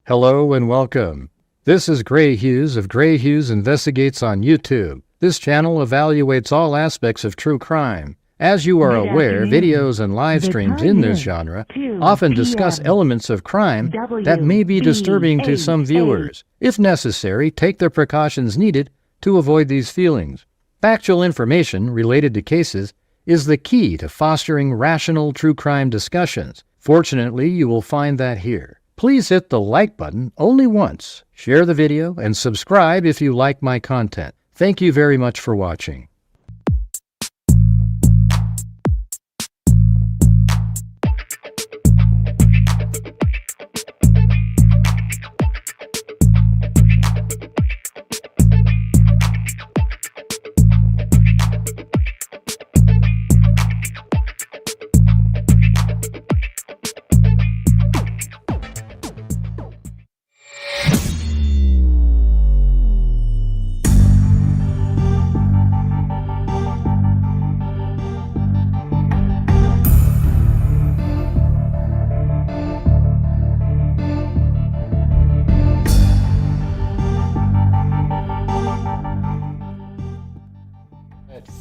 Hello and welcome. This is Gray Hughes of Gray Hughes Investigates on YouTube. This channel evaluates all aspects of true crime. As you are aware, videos and live streams in this genre often discuss elements of crime that may be disturbing to some viewers. If necessary, take the precautions needed to avoid these feelings. Factual information related to cases is the key to fostering rational true crime discussions. Fortunately, you will find that here. Please hit the like button only once, share the video, and subscribe if you like my content. Thank you very much for watching.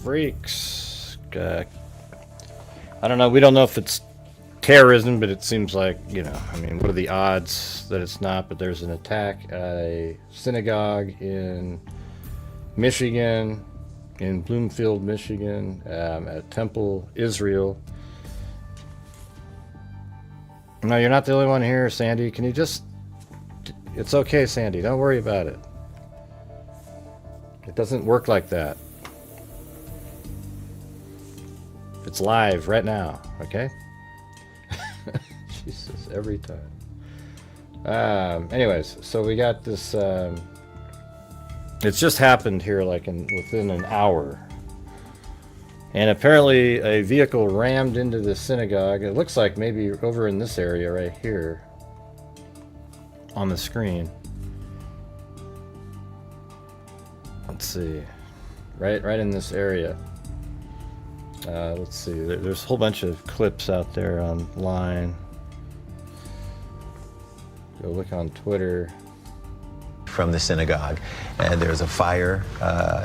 Freaks. I don't know. We don't know if it's terrorism, but it seems like, I mean, what are the odds that it's not? But there's an attack at a synagogue in Michigan, in Bloomfield, Michigan, at Temple, Israel. No, you're not the only one here, Sandy. Can you just... It's okay, Sandy. Don't worry about it. It doesn't work like that. It's live right now, okay? Jesus, every time. Anyways, so we got this, it's just happened here like within an hour. And apparently a vehicle rammed into the synagogue. It looks like maybe over in this area right here on the screen. Let's see. Right in this area. Let's see, there's a whole bunch of clips out there online. Go look on Twitter. From the synagogue, and there's a fire.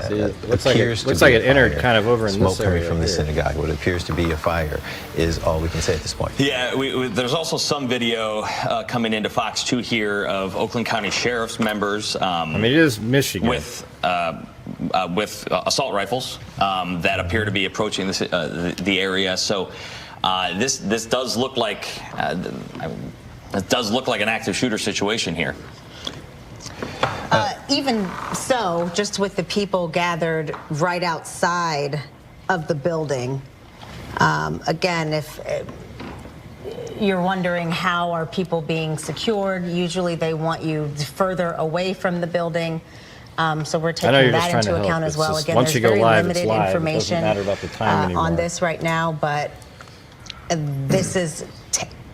See, it looks like it entered kind of over in this area. Smoke coming from the synagogue. What appears to be a fire is all we can say at this point. Yeah, there's also some video coming into Fox 2 here of Oakland County Sheriff's members. I mean, it is Michigan. With assault rifles that appear to be approaching the area. So this does look like an active shooter situation here. Even so, just with the people gathered right outside of the building, again, if you're wondering how are people being secured, usually they want you further away from the building. So we're taking that into account as well. Again, there's very limited information on this right now, but this is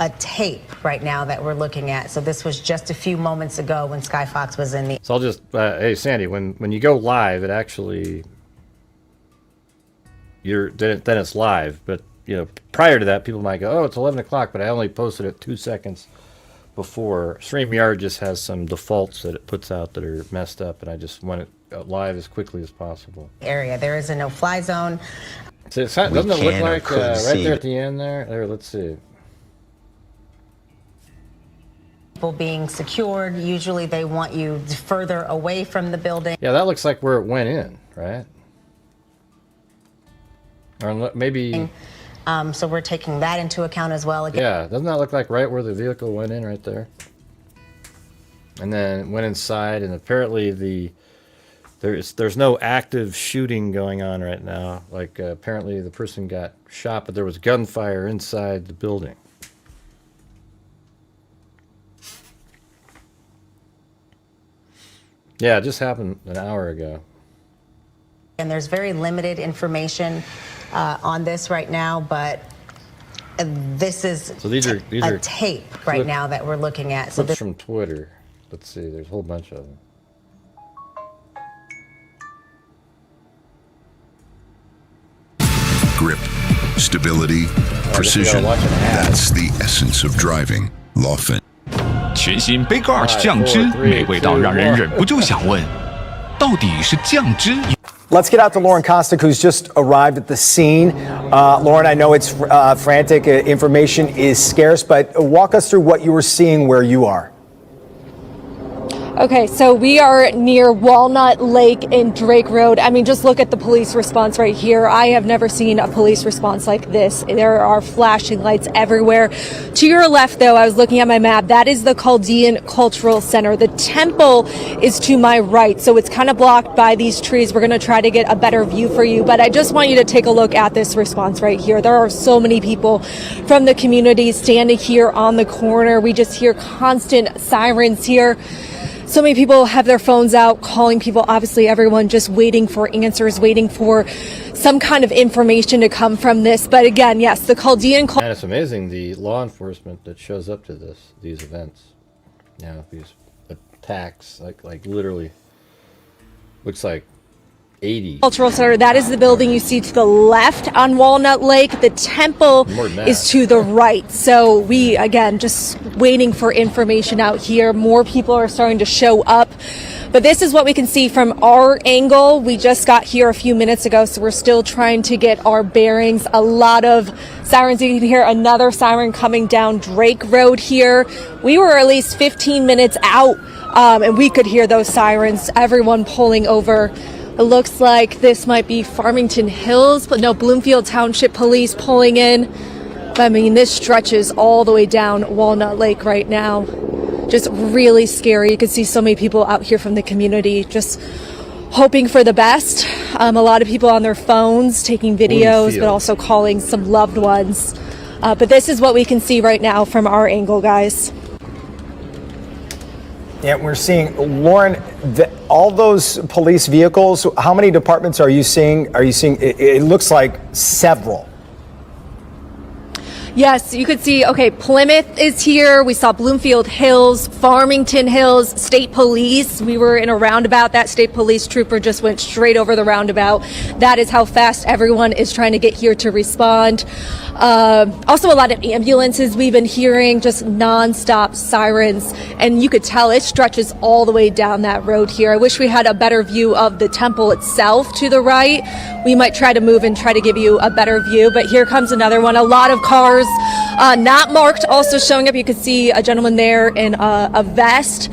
a tape right now that we're looking at. So this was just a few moments ago when Sky Fox was in the... So I'll just, hey Sandy, when you go live, it actually, then it's live. But, prior to that, people might go, oh, it's 11 o'clock, but I only posted it 2 seconds before. StreamYard just has some defaults that it puts out that are messed up, and I just want it live as quickly as possible. Area. There is a no-fly zone. So doesn't it look like right there at the end there? There, let's see. People being secured, usually they want you further away from the building. Yeah, that looks like where it went in, right? Or maybe... So we're taking that into account as well. Again. Yeah, doesn't that look like right where the vehicle went in right there? And then went inside, and apparently there's no active shooting going on right now. Like apparently the person got shot, but there was gunfire inside the building. Yeah, it just happened an hour ago. And there's very limited information on this right now, but this is these are a tape right now that we're looking at. So this from Twitter. Let's see, there's a whole bunch of them. Grip, stability, precision. That's the essence of driving. Lawfin. 全新 Big Arch 酱汁，美味到让人忍不住想问，到底是酱汁？Let's get out to Lauren Kostick, who's just arrived at the scene. Lauren, I know it's frantic. Information is scarce, but walk us through what you were seeing where you are. Okay, so we are near Walnut Lake and Drake Road. I mean, just look at the police response right here. I have never seen a police response like this. There are flashing lights everywhere. To your left, though, I was looking at my map. That is the Chaldean Cultural Center. The temple is to my right, so it's kind of blocked by these trees. We're going to try to get a better view for you, but I just want you to take a look at this response right here. There are so many people from the community standing here on the corner. We just hear constant sirens here. So many people have their phones out, calling people, obviously everyone just waiting for answers, waiting for some kind of information to come from this. But again, yes, the Chaldean... And it's amazing the law enforcement that shows up to these events. You know, these attacks, like literally, looks like 80. Cultural Center, that is the building you see to the left on Walnut Lake. The temple is to the right. So we, again, just waiting for information out here. More people are starting to show up. But this is what we can see from our angle. We just got here a few minutes ago, so we're still trying to get our bearings. A lot of sirens. You can hear another siren coming down Drake Road here. We were at least 15 minutes out, and we could hear those sirens, everyone pulling over. It looks like this might be Farmington Hills, but no, Bloomfield Township Police pulling in. I mean, this stretches all the way down Walnut Lake right now. Just really scary. You can see so many people out here from the community just hoping for the best. A lot of people on their phones taking videos, but also calling some loved ones. But this is what we can see right now from our angle, guys. Yeah, we're seeing, Lauren, all those police vehicles, how many departments are you seeing? Are you seeing, it looks like several. Yes, you could see, okay, Plymouth is here. We saw Bloomfield Hills, Farmington Hills, State Police. We were in a roundabout. That State Police trooper just went straight over the roundabout. That is how fast everyone is trying to get here to respond. Also a lot of ambulances we've been hearing, just nonstop sirens. And you could tell it stretches all the way down that road here. I wish we had a better view of the temple itself to the right. We might try to move and try to give you a better view, but here comes another one. A lot of cars not marked also showing up. You can see a gentleman there in a vest.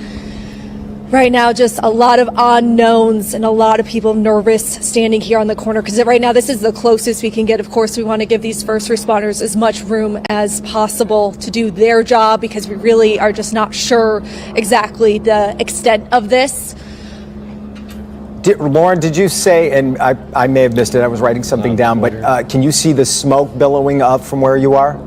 Right now, just a lot of unknowns and a lot of people nervous standing here on the corner because right now this is the closest we can get. Of course, we want to give these first responders as much room as possible to do their job because we really are just not sure exactly the extent of this. Lauren, did you say, and I may have missed it, I was writing something down, but can you see the smoke billowing up from where you are?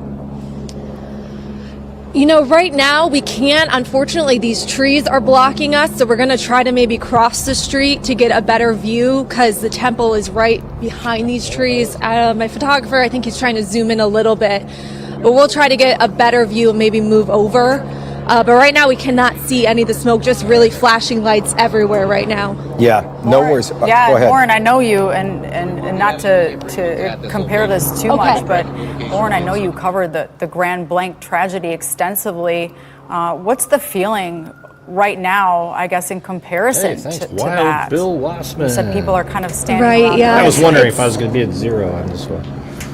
You know, right now we can't. Unfortunately, these trees are blocking us, so we're going to try to maybe cross the street to get a better view because the temple is right behind these trees. My photographer, I think he's trying to zoom in a little bit, but we'll try to get a better view and maybe move over. But right now we cannot see any of the smoke, just really flashing lights everywhere right now. Yeah, no worries. Yeah, go ahead. Lauren, I know you, and not to compare this too much, but Lauren, I know you covered the Grand Blanc tragedy extensively. What's the feeling right now, I guess, in comparison to that? Bill Wassman. You said people are kind of standing right, yeah. I was wondering if I was going to be at zero on this one.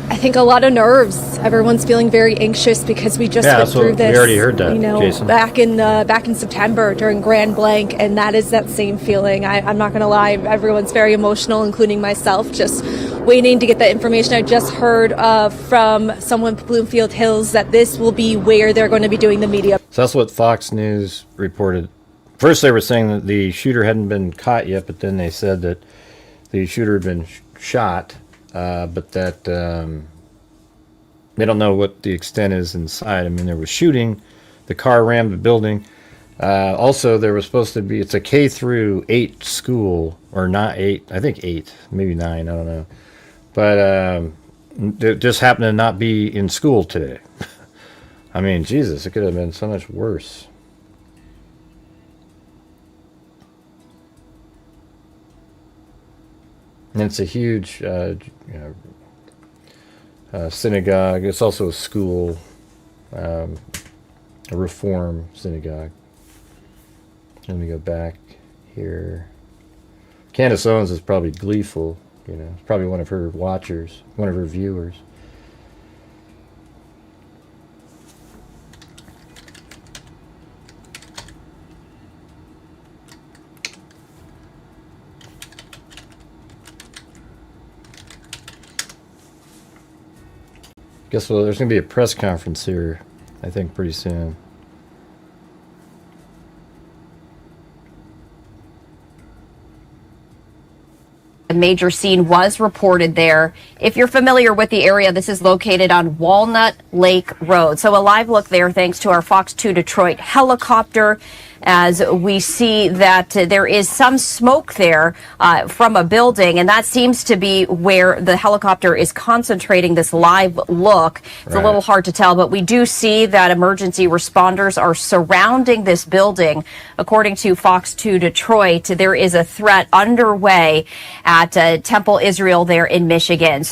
I think a lot of nerves. Everyone's feeling very anxious because we just went through this. We already heard that, you know, Jason. back in September during Grand Blanc, and that is that same feeling. I'm not going to lie. Everyone's very emotional, including myself. Just waiting to get the information. I just heard from someone at Bloomfield Hills that this will be where they're going to be doing the media. So that's what Fox News reported. First, they were saying that the shooter hadn't been caught yet, but then they said that the shooter had been shot. But that they don't know what the extent is inside. I mean, there was shooting, the car rammed the building. Also, there was supposed to be, it's a K through 8 school, or not 8, I think 8, maybe 9, I don't know. But it just happened to not be in school today. I mean, Jesus, it could have been so much worse. And it's a huge synagogue. It's also a school. a Reform synagogue. Let me go back here. Candace Owens is probably gleeful, you know, probably one of her watchers, one of her viewers. Guess well, there's going to be a press conference here, I think, pretty soon. A major scene was reported there. If you're familiar with the area, this is located on Walnut Lake Road. So a live look there thanks to our Fox 2 Detroit helicopter, as we see that there is some smoke there from a building, and that seems to be where the helicopter is concentrating this live look. It's a little hard to tell, but we do see that emergency responders are surrounding this building. According to Fox 2 Detroit, there is a threat underway at Temple Israel there in Michigan.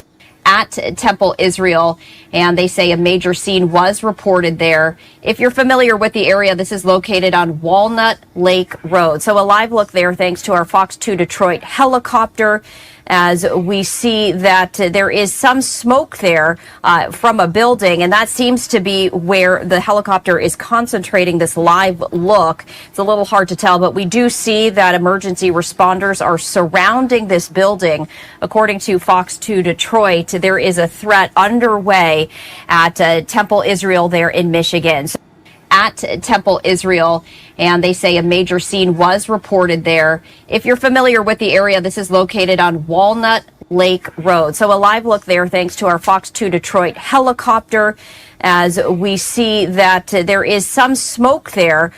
At Temple Israel, and they say a major scene was reported there. If you're familiar with the area, this is located on Walnut Lake Road. So a live look there thanks to our Fox 2 Detroit helicopter, as we see that there is some smoke there from a building, and that seems to be where the helicopter is concentrating this live look. It's a little hard to tell, but we do see that emergency responders are surrounding this building. According to Fox 2 Detroit, there is a threat underway at Temple Israel there in Michigan. At Temple Israel, and they say a major scene was reported there. If you're familiar with the area, this is located on Walnut Lake Road. So a live look there thanks to our Fox 2 Detroit helicopter, as we see that there is some smoke there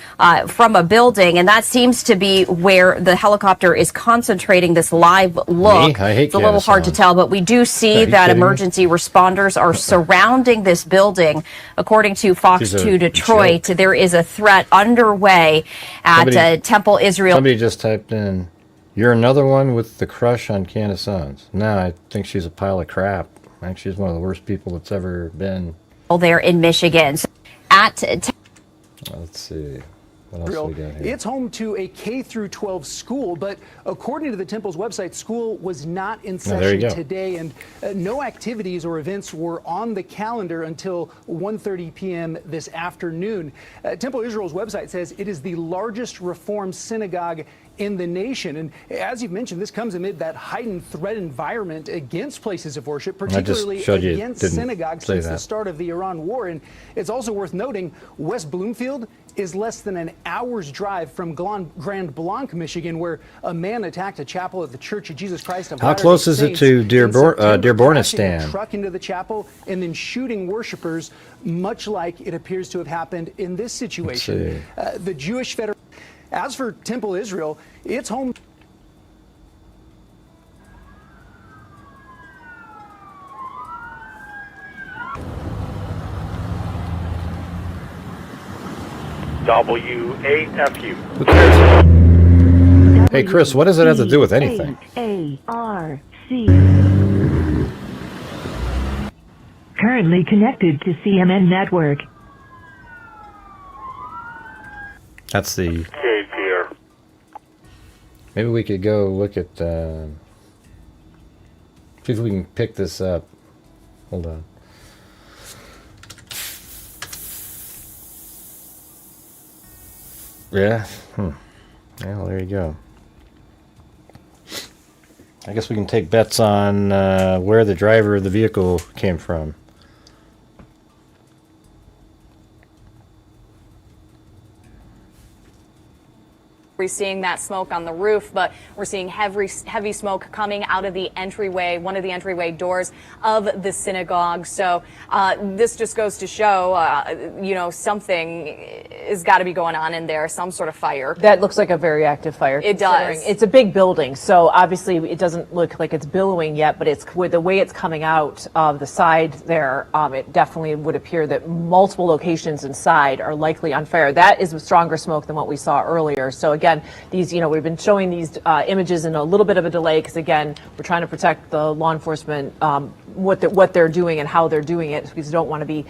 from a building, and that seems to be where the helicopter is concentrating this live look. It's a little hard to tell, but we do see that emergency responders are surrounding this building. According to Fox 2 Detroit, there is a threat underway at Temple Israel. Somebody just typed in, "You're another one with the crush on Candace Owens." No, I think she's a pile of crap. I think she's one of the worst people that's ever been there in Michigan. Let's see. What else we got here? It's home to a K through 12 school, but according to the Temple's website, school was not in session today, and no activities or events were on the calendar until 1:30 p.m. this afternoon. Temple Israel's website says it is the largest Reform synagogue in the nation. And as you've mentioned, this comes amid that heightened threat environment against places of worship, particularly against synagogues since the start of the Iran war. And it's also worth noting, West Bloomfield is less than an hour's drive from Grand Blanc, Michigan, where a man attacked a chapel at the Church of Jesus Christ of Latter-day How close is it to Dearbornistan? Truck into the chapel and then shooting worshipers, much like it appears to have happened in this situation. The Jewish Federation. As for Temple Israel, it's home. W8FU. Who cares? Hey, Chris, what does it have to do with anything? ARC. Currently connected to CMN network. That's the... Maybe we could go look at... see if we can pick this up. Hold on. Yeah? Well, there you go. I guess we can take bets on where the driver of the vehicle came from. We're seeing that smoke on the roof, but we're seeing heavy smoke coming out of the entryway, one of the entryway doors of the synagogue. So this just goes to show, you know, something has got to be going on in there, some sort of fire. That looks like a very active fire. It does. It's a big building, so obviously it doesn't look like it's billowing yet, but it's with the way it's coming out of the side there, it definitely would appear that multiple locations inside are likely on fire. That is stronger smoke than what we saw earlier. So again, these, you know, we've been showing these images in a little bit of a delay because, again, we're trying to protect the law enforcement, what they're doing and how they're doing it, because we don't want to be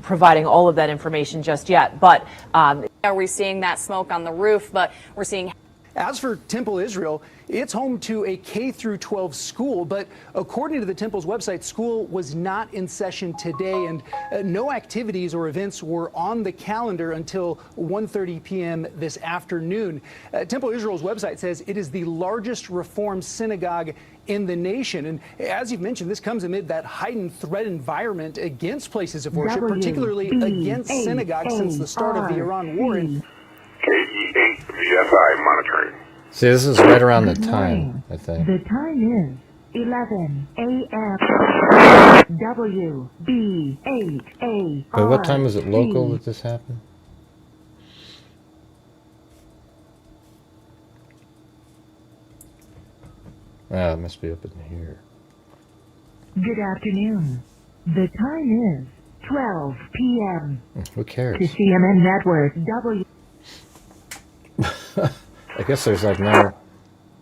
providing all of that information just yet. But Are we seeing that smoke on the roof? But we're seeing. As for Temple Israel, it's home to a K-12 school, but according to the Temple's website, school was not in session today, and no activities or events were on the calendar until 1:30 p.m. this afternoon. Temple Israel's website says it is the largest Reform synagogue in the nation. And as you've mentioned, this comes amid that heightened threat environment against places of worship, particularly against synagogues since the start of the Iran war. And KE8 VSI monitoring. See, this is right around the time, I think. The time is 11 a.m. WB8A. But what time is it local that this happened? Ah, it must be up in here. Good afternoon. The time is 12 p.m. Who cares? To CMN Network W. I guess there's like no...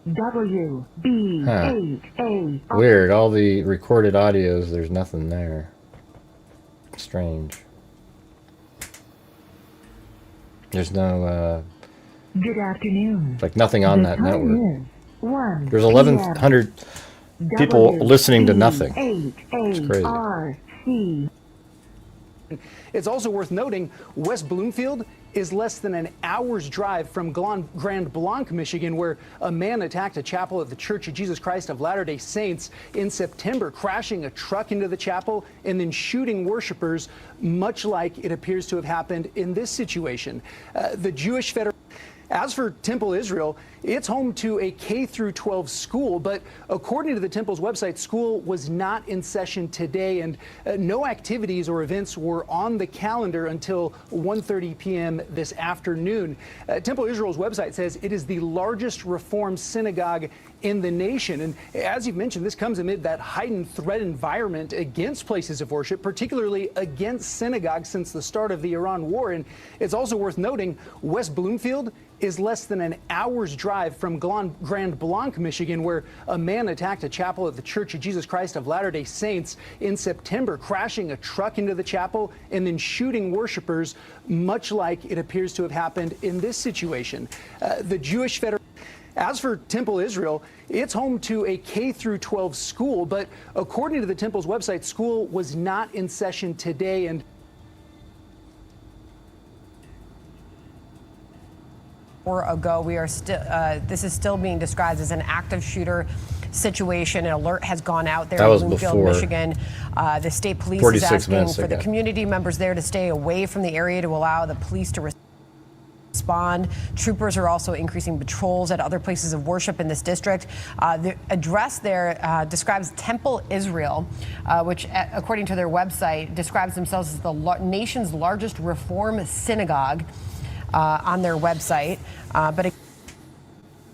WB8A. Weird, all the recorded audios, there's nothing there. Strange. There's no, Good afternoon. like nothing on The that time network. is 1 There's 1,100 people listening to nothing. It's crazy. WB8ARC. it's also worth noting West Bloomfield is less than an hour's drive from Grand Blanc, Michigan, where a man attacked a chapel of the Church of Jesus Christ of Latter-day Saints in September, crashing a truck into the chapel and then shooting worshipers, much like it appears to have happened in this situation. The Jewish Federation. As for Temple Israel, it's home to a K-12 school, but according to the Temple's website, school was not in session today, and no activities or events were on the calendar until 1:30 p.m. this afternoon. Temple Israel's website says it is the largest Reform synagogue in the nation. And as you've mentioned, this comes amid that heightened threat environment against places of worship, particularly against synagogues since the start of the Iran war. And it's also worth noting West Bloomfield is less than an hour's drive from Grand Blanc, Michigan, where a man attacked a chapel of the Church of Jesus Christ of Latter-day Saints in September, crashing a truck into the chapel and then shooting worshipers, much like it appears to have happened in this situation. The Jewish Federation. As for Temple Israel, it's home to a K-12 school, but according to the Temple's website, school was not in session today, and ago, we are still. This is still being described as an active shooter situation. An alert has gone out there in Bloomfield, Michigan. The state police is asking for the community members there to stay away from the area to allow the police to respond. Troopers are also increasing patrols at other places of worship in this district. The address there describes Temple Israel, which, according to their website, describes themselves as the nation's largest Reform synagogue. On their website. But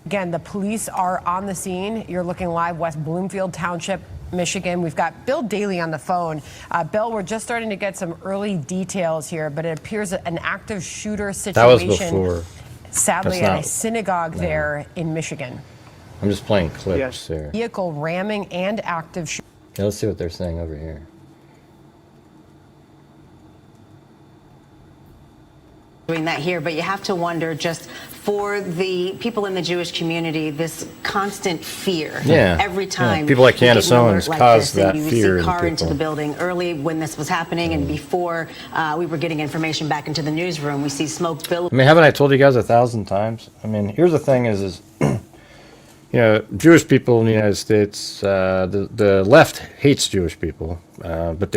again, the police are on the scene. You're looking live, West Bloomfield Township, Michigan. We've got Bill Daly on the phone. Bill, we're just starting to get some early details here, but it appears an active shooter situation. That was before. Sadly, at a synagogue there in Michigan. I'm just playing clips here. Vehicle ramming and active shooter. Yeah, let's see what they're saying over here. Doing that here, but you have to wonder, just for the people in the Jewish community, this constant fear. Every time people like Candace Owens caused that fear. You see car into the building early when this was happening, and before we were getting information back into the newsroom, we see smoke billowing. I mean, haven't I told you guys 1,000 times? I mean, here's the thing: is you know, Jewish people in the United States, the left hates Jewish people, but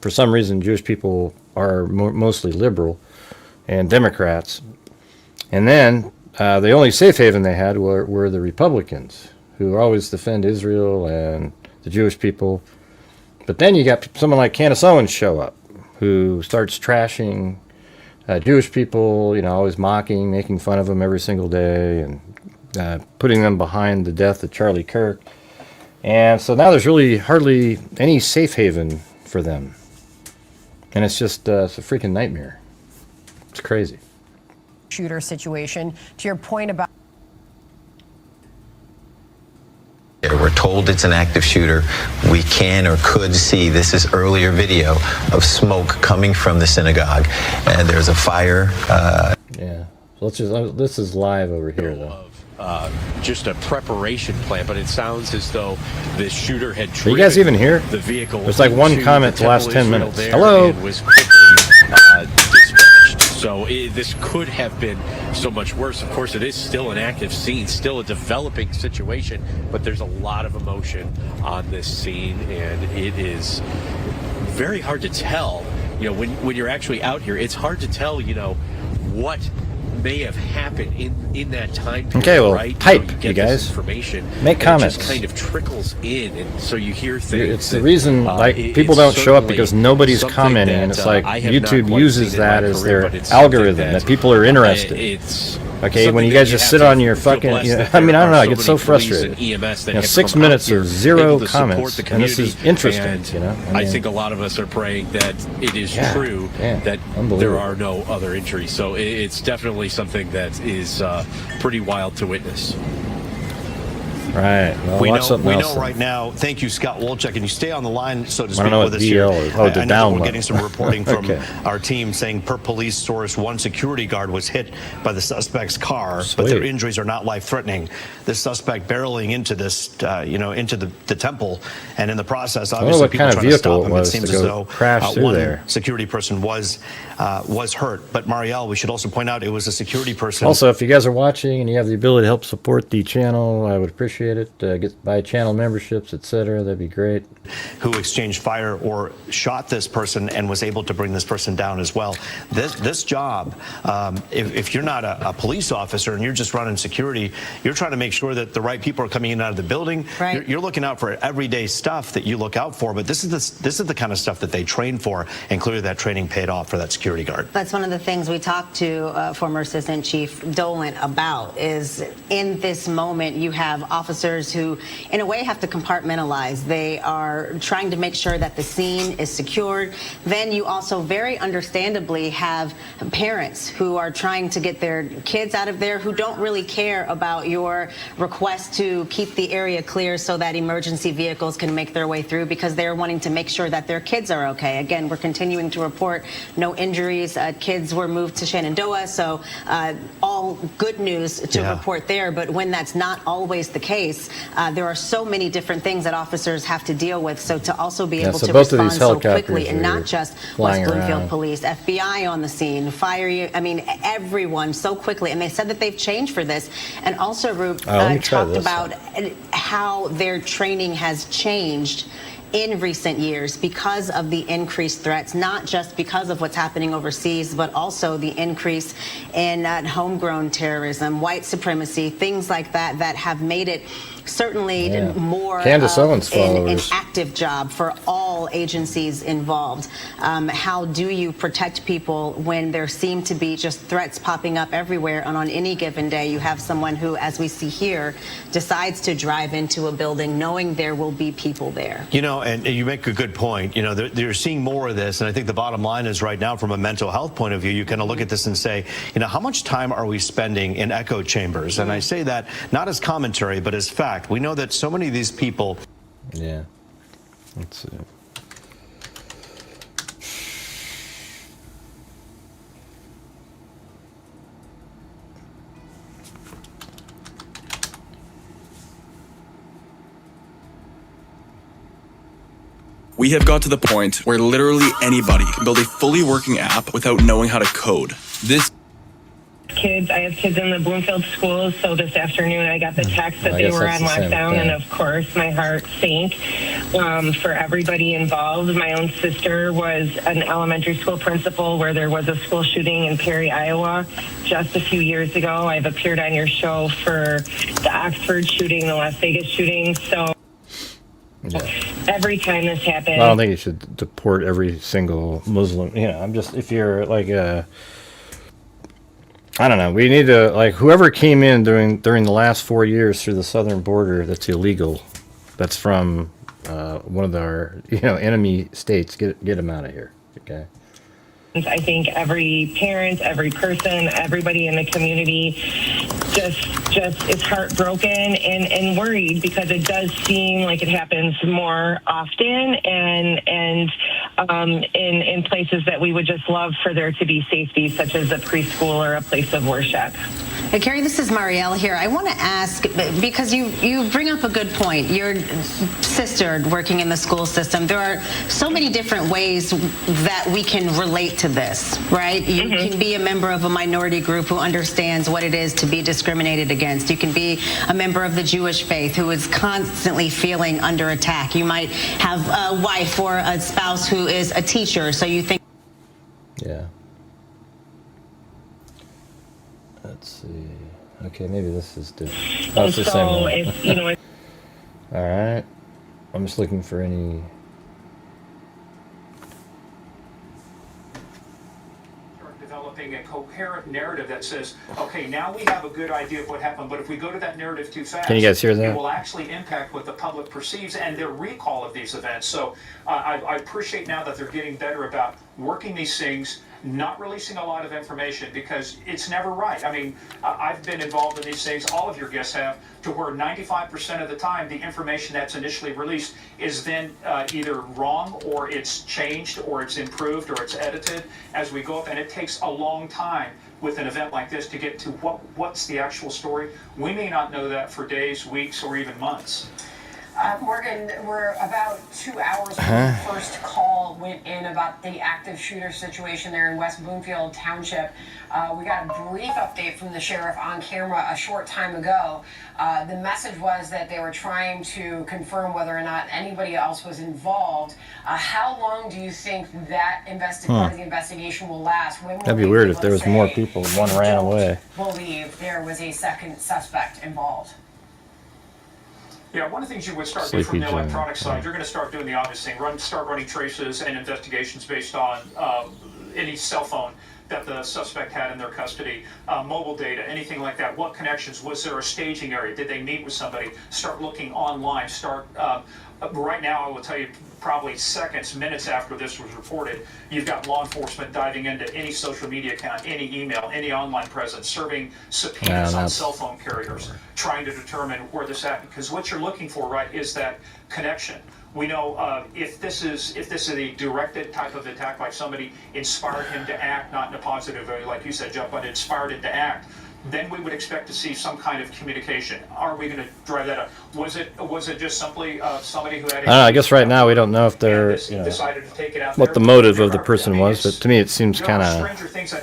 for some reason, Jewish people are mostly liberal and Democrats. And then the only safe haven they had were the Republicans, who always defend Israel and the Jewish people. But then you got someone like Candace Owens show up, who starts trashing Jewish people, you know, always mocking, making fun of them every single day, and putting them behind the death of Charlie Kirk. And so now there's really hardly any safe haven for them. And it's just it's a freaking nightmare. It's crazy. Shooter situation. To your point about We're told it's an active shooter. We can or could see, this is earlier video of smoke coming from the synagogue, and there's a fire. Yeah, so this is live over here though. Just a preparation plan, but it sounds as though the shooter had Are you guys even here? The vehicle. There's like one comment the last 10 minutes. Hello. Was quickly dispatched. So this could have been so much worse. Of course, it is still an active scene, still a developing situation, but there's a lot of emotion on this scene, and it is very hard to tell. You know, when you're actually out here, it's hard to tell. You know, what may have happened in that time period. Okay, well, right? type, you guys. Information. Make comments. It just kind of trickles in, and so you hear things. It's the reason like people don't show up because nobody's commenting, and it's like YouTube uses that as their algorithm that people are interested. Okay, when you guys just sit on your fucking, I mean, I don't know, I get so frustrated. 6 minutes of zero comments, and this is interesting, you know? I think a lot of us are praying that it is true that there are no other injuries. So it's definitely something that is pretty wild to witness. Right. Well, we know right now. Thank you, Scott Wolchek. And you stay on the line, so to speak, with us here. I know we're getting some reporting from our team saying, per police source, one security guard was hit by the suspect's car, but their injuries are not life-threatening. The suspect barreling into this, into the temple, and in the process, obviously, people trying to stop him. It seems as though one security person was hurt. But Marielle, we should also point out it was a security person. Also, if you guys are watching and you have the ability to help support the channel, I would appreciate it. Buy channel memberships, etc. That'd be great. Who exchanged fire or shot this person and was able to bring this person down as well. This job, if you're not a police officer and you're just running security, you're trying to make sure that the right people are coming in and out of the building. Right. You're looking out for everyday stuff that you look out for. But this is the kind of stuff that they train for, and clearly that training paid off for that security guard. That's one of the things we talked to former Assistant Chief Dolan about. Is in this moment you have officers who, in a way, have to compartmentalize. They are trying to make sure that the scene is secured. Then you also very understandably have parents who are trying to get their kids out of there, who don't really care about your request to keep the area clear so that emergency vehicles can make their way through, because they're wanting to make sure that their kids are okay. Again, we're continuing to report no injuries. Kids were moved to Shenandoah, so all good news to report there. But when that's not always the case, there are so many different things that officers have to deal with. So to also be able to respond so quickly, and not just West Bloomfield Police, FBI on the scene, fire, I mean, everyone so quickly. And they said that they've changed for this. And also, Roop talked about how their training has changed in recent years because of the increased threats, not just because of what's happening overseas, but also the increase in homegrown terrorism, white supremacy, things like that, that have made it certainly more an active job for all agencies involved. How do you protect people when there seem to be just threats popping up everywhere, and on any given day you have someone who, as we see here, decides to drive into a building knowing there will be people there? You know, and you make a good point. You know, they're seeing more of this, and I think the bottom line is right now, from a mental health point of view, you kind of look at this and say, you know, how much time are we spending in echo chambers? And I say that not as commentary, but as fact. We know that so many of these people. Yeah. Let's see. We have got to the point where literally anybody can build a fully working app without knowing how to code. I have kids in the Bloomfield schools, so this afternoon I got the text that they were on lockdown, and of course my heart sank for everybody involved. My own sister was an elementary school principal where there was a school shooting in Perry, Iowa just a few years ago. I've appeared on your show for the Oxford shooting, the Las Vegas shooting, so every time this happens. I don't think you should deport every single Muslim. You know, I'm just, if you're like I don't know. We need to, like, whoever came in during the last 4 years through the southern border that's illegal, that's from one of our enemy states. Get them out of here. Okay. I think every parent, every person, everybody in the community is heartbroken and worried, because it does seem like it happens more often and in places that we would just love for there to be safety, such as a preschool or a place of worship. Hey, Carrie, this is Marielle here. I want to ask, because you bring up a good point. Your sister working in the school system, there are so many different ways that we can relate to this, right? You can be a member of a minority group who understands what it is to be discriminated against. You can be a member of the Jewish faith who is constantly feeling under attack. You might have a wife or a spouse who is a teacher, so you think... Yeah. Let's see. Okay, maybe this is different. Oh, it's the same one. If, you know, all right. I'm just looking for any... Developing a coherent narrative that says, okay, now we have a good idea of what happened, but if we go to that narrative too fast, can you guys hear that? It will actually impact what the public perceives and their recall of these events. So I appreciate now that they're getting better about working these things, not releasing a lot of information, because it's never right. I mean, I've been involved in these things, all of your guests have, to where 95% of the time the information that's initially released is then either wrong, or it's changed, or it's improved, or it's edited as we go up, and it takes a long time with an event like this to get to what's the actual story. We may not know that for days, weeks, or even months. Morgan, we're about 2 hours from the first call went in about the active shooter situation there in West Bloomfield Township. We got a brief update from the sheriff on camera a short time ago. The message was that they were trying to confirm whether or not anybody else was involved. How long do you think that part of the investigation will last? When will That'd be weird if there was more people. One ran away. Believe there was a second suspect involved. Yeah, one of the things you would start doing from the electronic side, you're going to start doing the obvious thing. Start running traces and investigations based on any cell phone that the suspect had in their custody, mobile data, anything like that. What connections? Was there a staging area? Did they meet with somebody? Start looking online. Right now, I will tell you, probably seconds, minutes after this was reported, you've got law enforcement diving into any social media account, any email, any online presence, serving subpoenas on cell phone carriers, trying to determine where this happened. Because what you're looking for, right, is that connection. We know if this is a directed type of attack, like somebody inspired him to act, not in a positive way, like you said, Jeff, but inspired him to act, then we would expect to see some kind of communication. Are we going to drive that up? Was it just simply somebody who had? I guess right now we don't know if they're, decided to take it out what the motive of the person was, but to me it seems kind of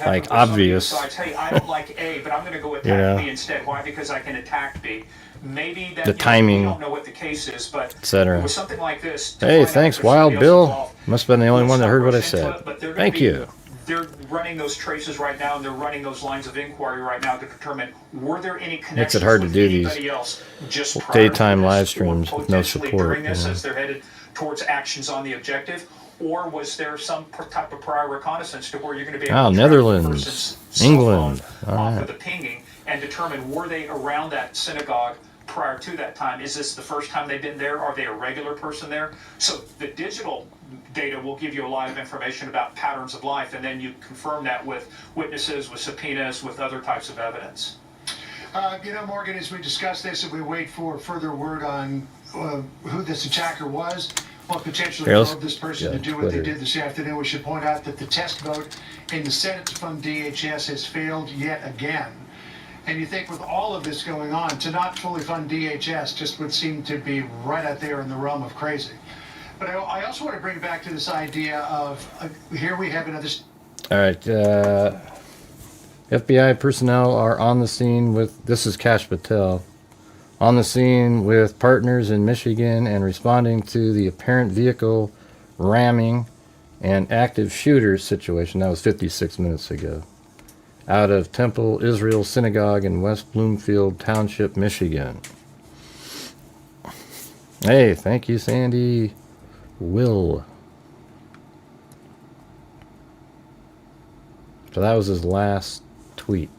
like obvious. Hey, I don't like A, but I'm going to go attack B instead. Why? Because I can attack B. Maybe that the timing, we don't know what the case is, but etc. With something like this. Hey, thanks, Wild Bill. Must have been the only one that heard what I said. Thank you. They're running those traces right now, and they're running those lines of inquiry right now to determine were there any connections. Makes it hard to do these daytime live streams with no support. As they're headed towards actions on the objective, or was there some type of prior reconnaissance to where you're going to be able to Netherlands, England, off of the pinging and determine were they around that synagogue prior to that time? Is this the first time they've been there? Are they a regular person there? So the digital data will give you a lot of information about patterns of life, and then you confirm that with witnesses, with subpoenas, with other types of evidence. Morgan, as we discuss this and we wait for further word on who this attacker was, what potentially drove this person to do what they did this afternoon, we should point out that the test vote in the Senate to fund DHS has failed yet again. And you think with all of this going on, to not fully fund DHS just would seem to be right out there in the realm of crazy. But I also want to bring back to this idea of, here we have another... All right, FBI personnel are on the scene with, this is Kash Patel, on the scene with partners in Michigan and responding to the apparent vehicle ramming and active shooter situation. That was 56 minutes ago. Out of Temple Israel Synogogue in West Bloomfield Township, Michigan. Hey, thank you, Sandy. Will. So that was his last tweet.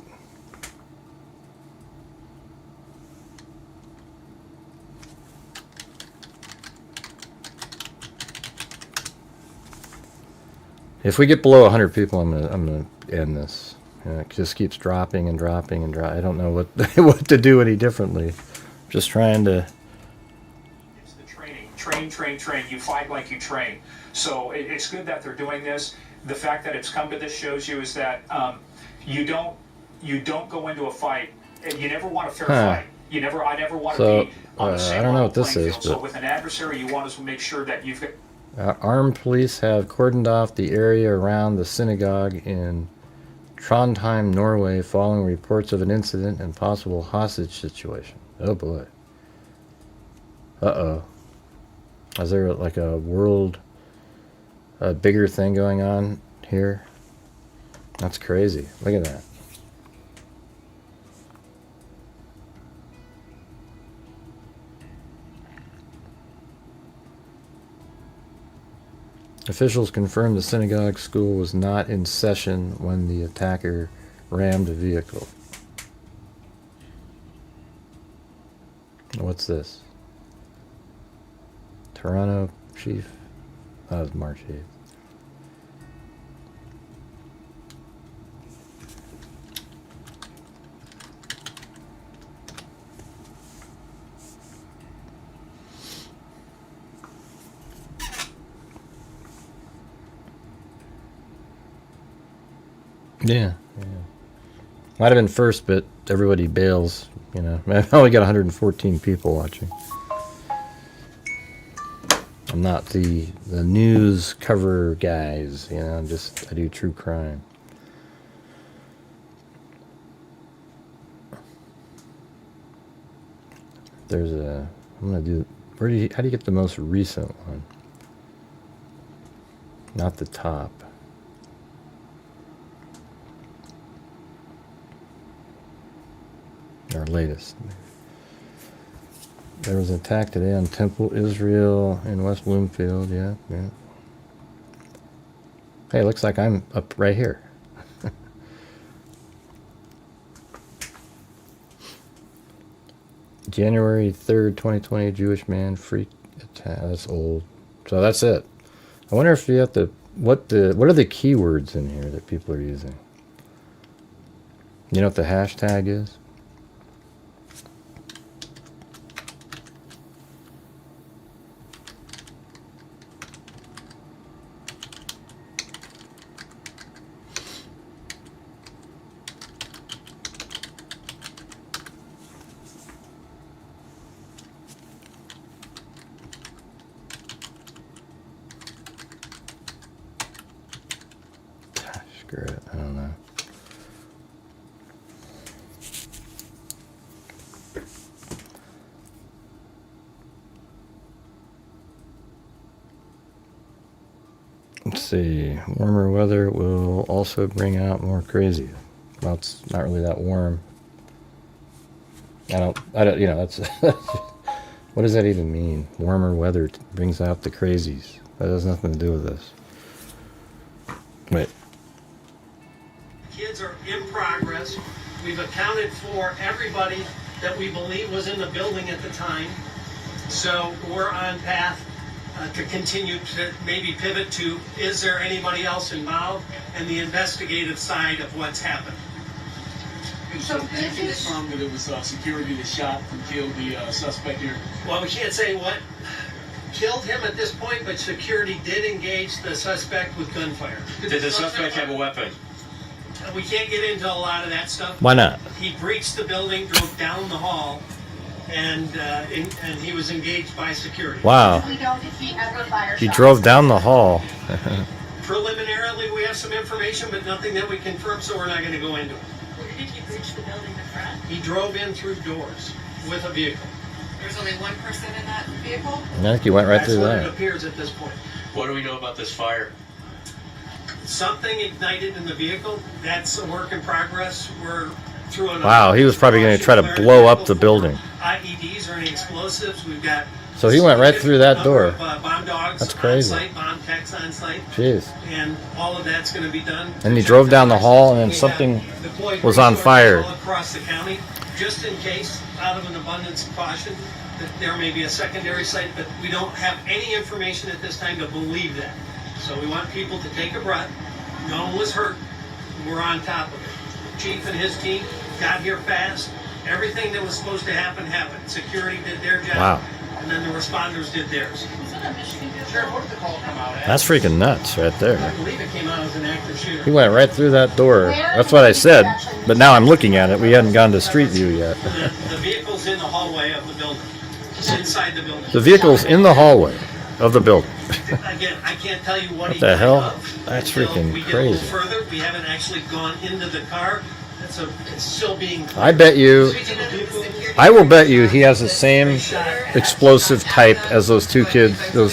If we get below 100 people, I'm gonna end this. It just keeps dropping and dropping and dropping. I don't know what what to do any differently. Just trying to. It's the train. You fight like you train. So it's good that they're doing this. The fact that it's come to this shows you is that you don't go into a fight. You never want a fair fight. I never want to be on the same I don't know what this playing is, field. So but with an adversary, you want to make sure that you've got. Armed police have cordoned off the area around the synagogue in Trondheim, Norway, following reports of an incident and possible hostage situation. Oh boy. Uh-oh. Is there like a bigger thing going on here? That's crazy. Look at that. Officials confirmed the synagogue school was not in session when the attacker rammed a vehicle. What's this? Toronto chief? That was March 8th. Yeah. Might have been first, but everybody bails, you know. I only got 114 people watching. I'm not the news cover guys, you know, I do true crime. I'm gonna do, how do you get the most recent one? Not the top. Our latest. There was an attack today on Temple, Israel, in West Bloomfield. Yeah. Hey, looks like I'm up right here. January 3rd, 2020, Jewish man freak attack. That's old. So that's it. I wonder if you have to. What are the keywords in here that people are using? You know what the hashtag is? Screw it, I don't know. Let's see. Warmer weather will also bring out more crazy. Well, it's not really that warm. I don't, you know, that's, what does that even mean? Warmer weather brings out the crazies. That has nothing to do with this. Wait. Kids are in progress. We've accounted for everybody that we believe was in the building at the time. So we're on path to continue to maybe pivot to, is there anybody else involved, and the investigative side of what's happened. So did you confirm that it was security that shot and killed the suspect here? Well, we can't say what killed him at this point, but security did engage the suspect with gunfire. Did the suspect have a weapon? We can't get into a lot of that stuff. Why not? He breached the building, drove down the hall, and he was engaged by security. Wow. We don't if he ever fires. He drove down the hall. Preliminarily, we have some information, but nothing that we confirm, so we're not going to go into it. Where did he breach the building in front? He drove in through doors with a vehicle. There's only one person in that vehicle? I think he went right through That's that. what it appears at this point. What do we know about this fire? Something ignited in the vehicle. That's a work in progress. We're through an. Wow, he was probably going to try to blow up the building. IEDs or any explosives. We've got. So he went right through that door. Bomb dogs. That's crazy. On site, bomb techs on site. Jeez. And all of that's going to be done. And he drove down the hall, and then something was on fire. All across the county, just in case, out of an abundance of caution, that there may be a secondary site, but we don't have any information at this time to believe that. So we want people to take a breath. No one was hurt. We're on top of it. chief and his team got here fast. Everything that was supposed to happen happened. Security did their job. Wow. And then the responders did theirs. Sheriff, what did the call come out as? That's freaking nuts right there. I believe it came out as an active shooter. He went right through that door. That's what I said. But now I'm looking at it. We hadn't gone to street view yet. The vehicle's in the hallway of the building. It's inside the building. The vehicle's in the hallway of the building. Again, I can't tell you what What the hell? That's until freaking we get a crazy. little further. We haven't actually gone into the car. It's still being. I bet you, I will bet you he has the same explosive type as those two kids, well,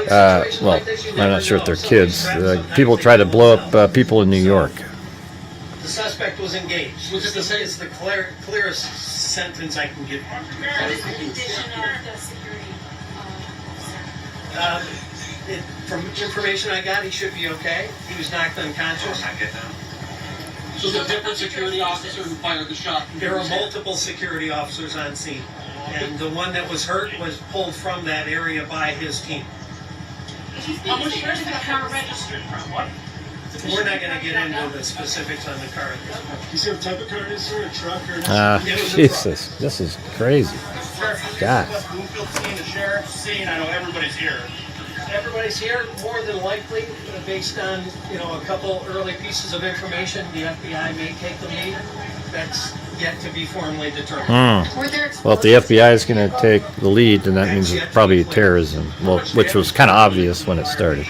I'm not sure if they're kids. People try to blow up people in New York. The suspect was engaged. Which is to say, it's the clearest sentence I can give. What is the condition of the security officer? From information I got, he should be okay. He was knocked unconscious. So the different security officer who fired the shot. There were multiple security officers on scene, and the one that was hurt was pulled from that area by his team. How much is the car registered from? What? We're not going to get into the specifics on the car at this point. You see what type of car it is, sir? A truck or Jesus, this is crazy. God. West Bloomfield scene, the sheriff's scene. I know everybody's here. Everybody's here, more than likely, based on a couple early pieces of information. The FBI may take the lead. That's yet to be formally determined. Well, if the FBI is going to take the lead, then that means it's probably terrorism. Well, which was kind of obvious when it started.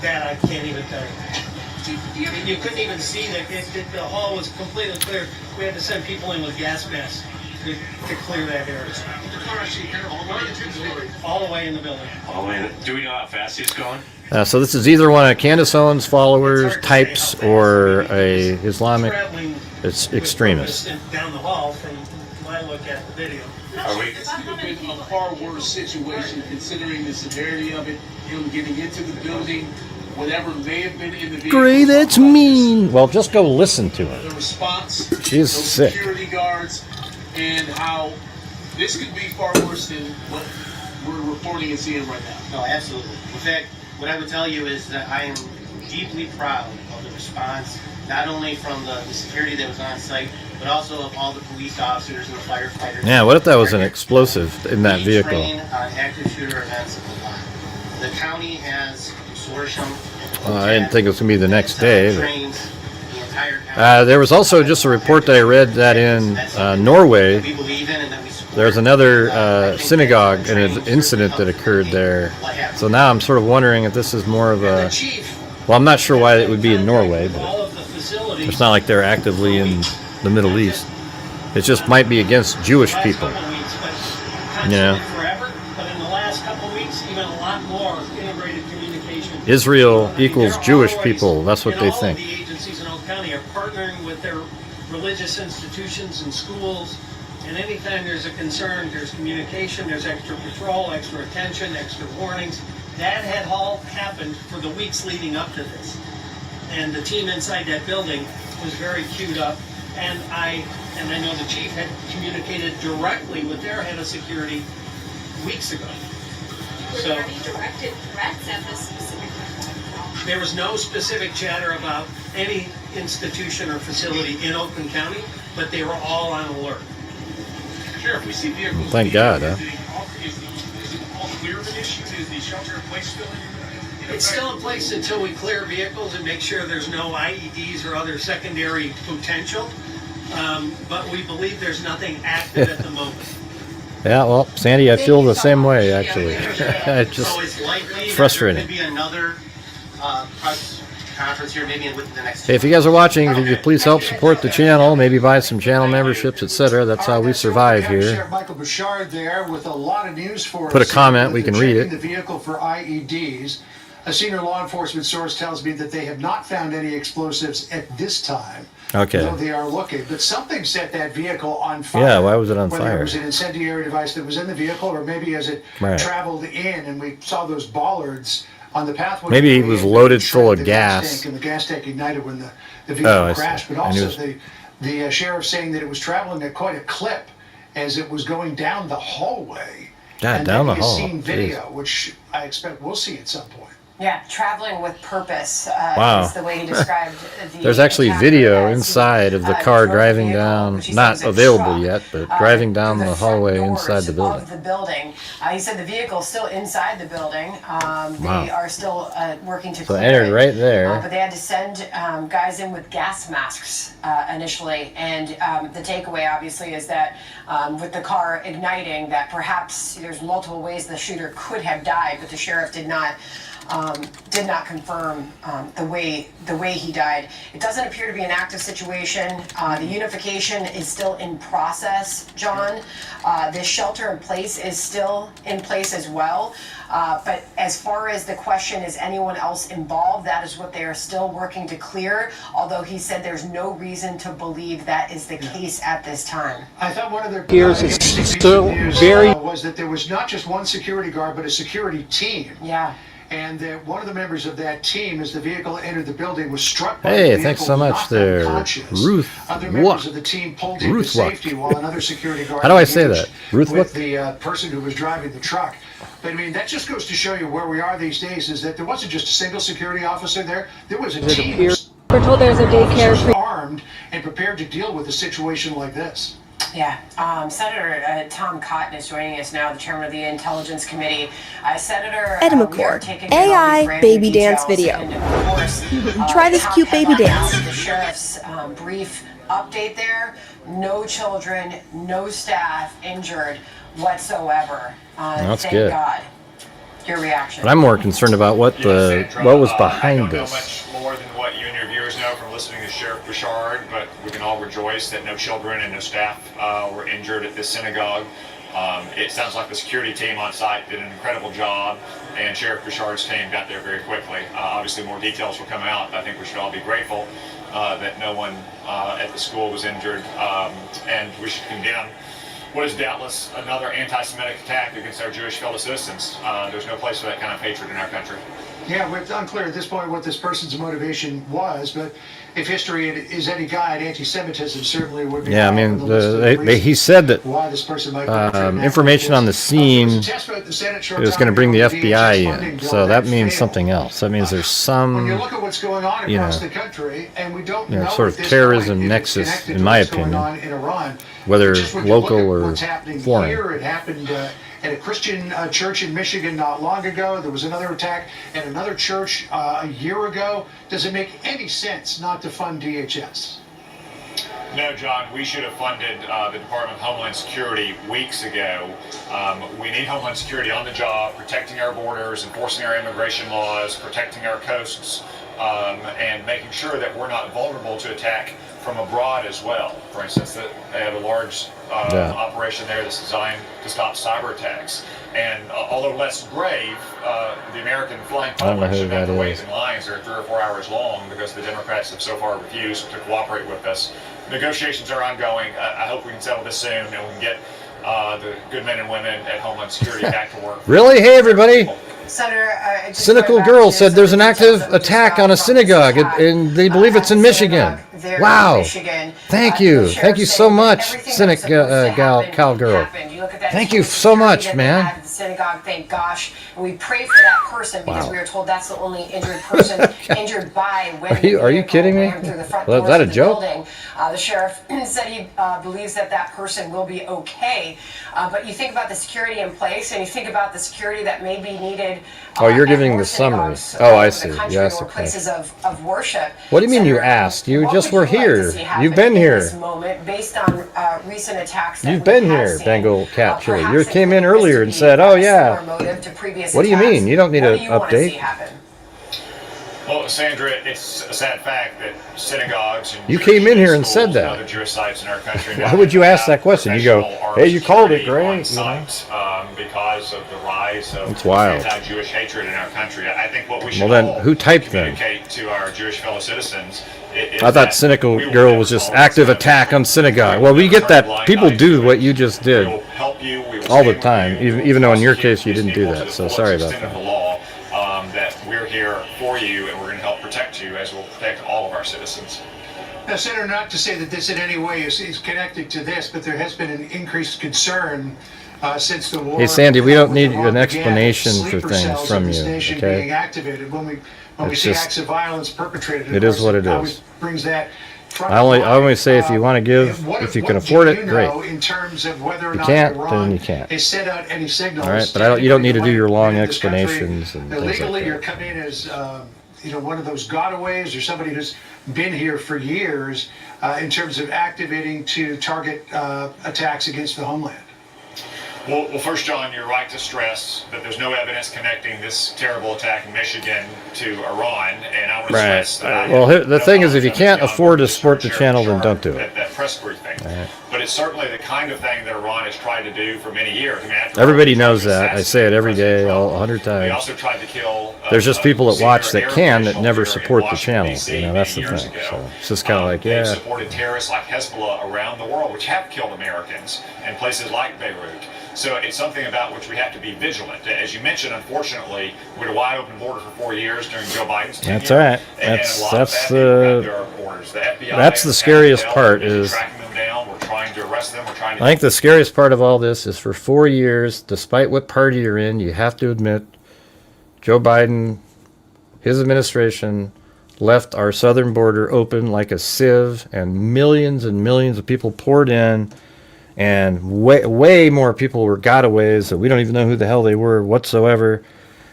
That I can't even tell you. You couldn't even see that the hall was completely clear. We had to send people in with gas masks to clear that area. All the way in the building. All the way in. Do we know how fast he's going? So this is either one of Candace Owens' followers, types, or a Islamic extremist. Down the hall from my look at the video. This could have been a far worse situation considering the severity of it, him getting into the building, whatever may have been in the vehicle. Gray, that's mean. Well, just go listen to her. The response, She's those sick. security guards, and how this could be far worse than what we're reporting and seeing right now. No, absolutely. In fact, what I would tell you is that I am deeply proud of the response, not only from the security that was on site, but also of all the police officers and the firefighters. Yeah, what if that was an explosive in that vehicle? Train on active shooter events. The county has consortium. I didn't think it was going to be the next day. Trains the entire county. There was also just a report that I read that in Norway, We believe in and that we support. there's another synagogue and an incident that occurred there. So now I'm sort of wondering if this is more of a... Well, I'm not sure why it would be in Norway, but it's not like they're actively in the Middle East. It just might be against Jewish people. You know, Forever, but in the last couple of weeks, even a lot more integrated communication. Israel equals Jewish people. That's what they All of think. the agencies in Oak County are partnering with their religious institutions and schools. And anytime there's a concern, there's communication, there's extra patrol, extra attention, extra warnings. That had all happened for the weeks leading up to this. And the team inside that building was very queued up. And I know the chief had communicated directly with their head of security weeks ago. Were there any directed threats at this specific time? There was no specific chatter about any institution or facility in Oakland County, but they were all on alert. Sheriff, we see vehicles. Thank God, huh? Is it all clear of an issue? Is the shelter in place still in? It's still in place until we clear vehicles and make sure there's no IEDs or other secondary potential. But we believe there's nothing active at the moment. Yeah, well, Sandy, I feel the same way, actually. It's just frustrating. There could be another press conference here, maybe within the next. Hey, if you guys are watching, if you could please help support the channel, maybe buy some channel memberships, etc. That's how we survive here. Sheriff Michael Bouchard there with a lot of news for us. Put a comment, we can read it. The vehicle for IEDs. A senior law enforcement source tells me that they have not found any explosives at this time. Okay. Though they are looking, but something set that vehicle on fire. Yeah, why was it on Whether fire? it was an incendiary device that was in the vehicle, or maybe as it traveled in, and we saw those bollards on the pathway. Maybe he was loaded full of gas. And the gas tank ignited when the vehicle crashed. But And he also the sheriff saying that it was traveling at quite a clip as it was going down the hallway. God, and down then the hall. Seen video, Jeez. which I expect we'll see at some point. Yeah, traveling with purpose Wow. is the way he described the There's actually attacker video as inside of the he car drove driving vehicle, down, which he not said was a available truck, yet, but driving down through the front hallway doors inside the building. Of the building. He said the vehicle's still inside the building. They are still working to So clear entered it. right there. But they had to send guys in with gas masks initially. And the takeaway, obviously, is that with the car igniting, that perhaps there's multiple ways the shooter could have died, but the sheriff did not confirm the way he died. It doesn't appear to be an active situation. The unification is still in process, John. This shelter in place is still in place as well. But as far as the question, is anyone else involved, that is what they are still working to clear, although he said there's no reason to believe that is the case at this time. I thought one of their Here's still very was that there was not just one security guard, but a security team. Yeah. And that one of the members of that team, as the vehicle entered the building, was struck by Hey, the vehicle, thanks so much knocked there, unconscious. Ruth. Other members of the team pulled him to safety while another security guard How do I say that? Ruth with what? the person who was driving the truck. But I mean, that just goes to show you where we are these days, is that there wasn't just a single security officer there. There was a team. We're told there's a daycare. Armed and prepared to deal with a situation like this. Yeah, Senator Tom Cotton is joining us now, the chairman of the Intelligence Committee. Senator, we are taking in all these AI brand baby new dance details, video. and of course, Try this top cute baby headline dance. now, the sheriff's brief update there. No children, no staff injured whatsoever. That's thank good. God. Your reaction? But I'm more concerned about what was behind I don't this. know much more than what you and your viewers know from listening to Sheriff Bouchard, but we can all rejoice that no children and no staff were injured at this synagogue. It sounds like the security team on site did an incredible job, and Sheriff Bouchard's team got there very quickly. Obviously, more details will come out. I think we should all be grateful that no one at the school was injured, and we should condemn what is doubtless another anti-Semitic attack against our Jewish fellow citizens. There's no place for that kind of hatred in our country. Yeah, it's unclear at this point what this person's motivation was, but if history is any guide, anti-Semitism certainly would be. Yeah, I mean, he said that why this person might information on the scene is going to bring the FBI in. So that means something else. That means there's some, when you look at what's going on across the country, and we don't know sort of terrorism nexus, in my opinion, whether local or foreign. Here, it happened at a Christian church in Michigan not long ago. There was another attack at another church a year ago. Does it make any sense not to fund DHS? No, John, we should have funded the Department of Homeland Security weeks ago. We need Homeland Security on the job, protecting our borders, enforcing our immigration laws, protecting our coasts, and making sure that we're not vulnerable to attack from abroad as well. For instance, they have a large operation there that's designed to stop cyber attacks. And although less grave, the American flying public should have to wait in lines that are 3 or 4 hours long because the Democrats have so far refused to cooperate with us. Negotiations are ongoing. I hope we can settle this soon and we can get the good men and women at Homeland Security back to work. Really? Hey, everybody. Senator, Cynical Girl said there's an active attack on a synagogue, and they believe it's in Michigan. Wow. Thank you. Thank you so much, Cynic Gal Girl. Thank you so much, man. Synagogue, thank gosh. And we pray for that person because we were told that's the only injured person injured by when Are you kidding me? Well, is that a joke? The sheriff said he believes that person will be okay. But you think about the security in place, and you think about the security that may be needed. Oh, you're giving the summary. Oh, I see. Yes, okay. Places of worship. What do you mean you asked? You just were here. You've been here. Based on recent attacks. You've been here, Bengal Cat Chili. You came in earlier and said, "Oh yeah." What do you mean? You don't need an update. Well, Sandra, it's a sad fact that synagogues and You came in here and said that. other Jewish sites in our country. Why would you ask that question? You go, "Hey, you called it, Gray." Because of the rise of It's wild. anti-Jewish hatred in our country. I think what we should Well, then, all who typed them? communicate to our Jewish fellow citizens is I thought that Cynical we will Girl never was just tolerate active attack on synagogue. Well, we get that. People do what you just did help you. We will all the stand time, with you. even though in your case you These didn't do people to that. the So fullest sorry about extent of that. the law, that we're here for you and we're going to help protect you as we'll protect all of our citizens. Now, Senator, not to say that this in any way is connected to this, but there has been an increased concern since the war. Hey, Sandy, we don't need the war an began, explanation for sleeper things cells from of this you, nation okay? Being activated when we It's see just- acts of violence perpetrated. It is what it always is. brings that. front I of only mind. say if you want to give, What- if you what can do afford it, you great. know in terms of whether or You not can't, Iran then you can't. has sent out any signals. All right, but to you don't need to do anybody your long in this country. explanations and things Illegally, like you're that. coming in as one of those gotaways or somebody who's been here for years in terms of activating to target attacks against the homeland. Well, first, John, you're right to stress that there's no evidence connecting this terrible attack in Michigan to Iran, and I want to Right. stress that. Well, the thing is, if you can't afford to support the channel, then don't do it. That press briefing. Right. But it's certainly the kind of thing that Iran has tried to do for many years. I mean, after Everybody all, they knows tried to that. I say it every day, 100 They times. also tried to kill. There's just people that watch senior that air can that official never here in support the Washington, channel. DC You know, that's the many years thing. ago. So it's just kind of like, They've yeah. supported terrorists like Hezbollah around the world, which have killed Americans in places like Beirut. So it's something about which we have to be vigilant. As you mentioned, unfortunately, we had a wide open border for 4 years during Joe Biden's tenure. That's all right. And a lot of That's bad people got through our borders. The FBI that's the and scariest intel part have been is. tracking them down. We're trying to arrest them. We're trying to. I think the scariest part of all this is for 4 years, despite what party you're in, you have to admit Joe Biden, his administration, left our southern border open like a sieve, and millions of people poured in, and way more people were gotaways that we don't even know who the hell they were whatsoever.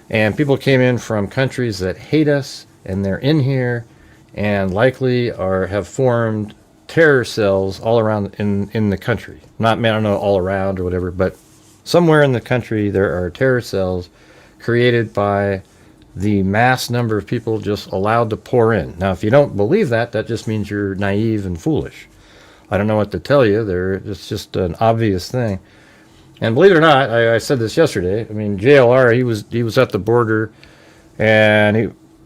And people came in from countries that hate us, and they're in here, and likely have formed terror cells all around in the country. I don't know all around or whatever, but somewhere in the country there are terror cells created by the mass number of people just allowed to pour in. Now, if you don't believe that, that just means you're naive and foolish. I don't know what to tell you. It's just an obvious thing. And believe it or not, I said this yesterday. I mean, JLR, he was at the border, and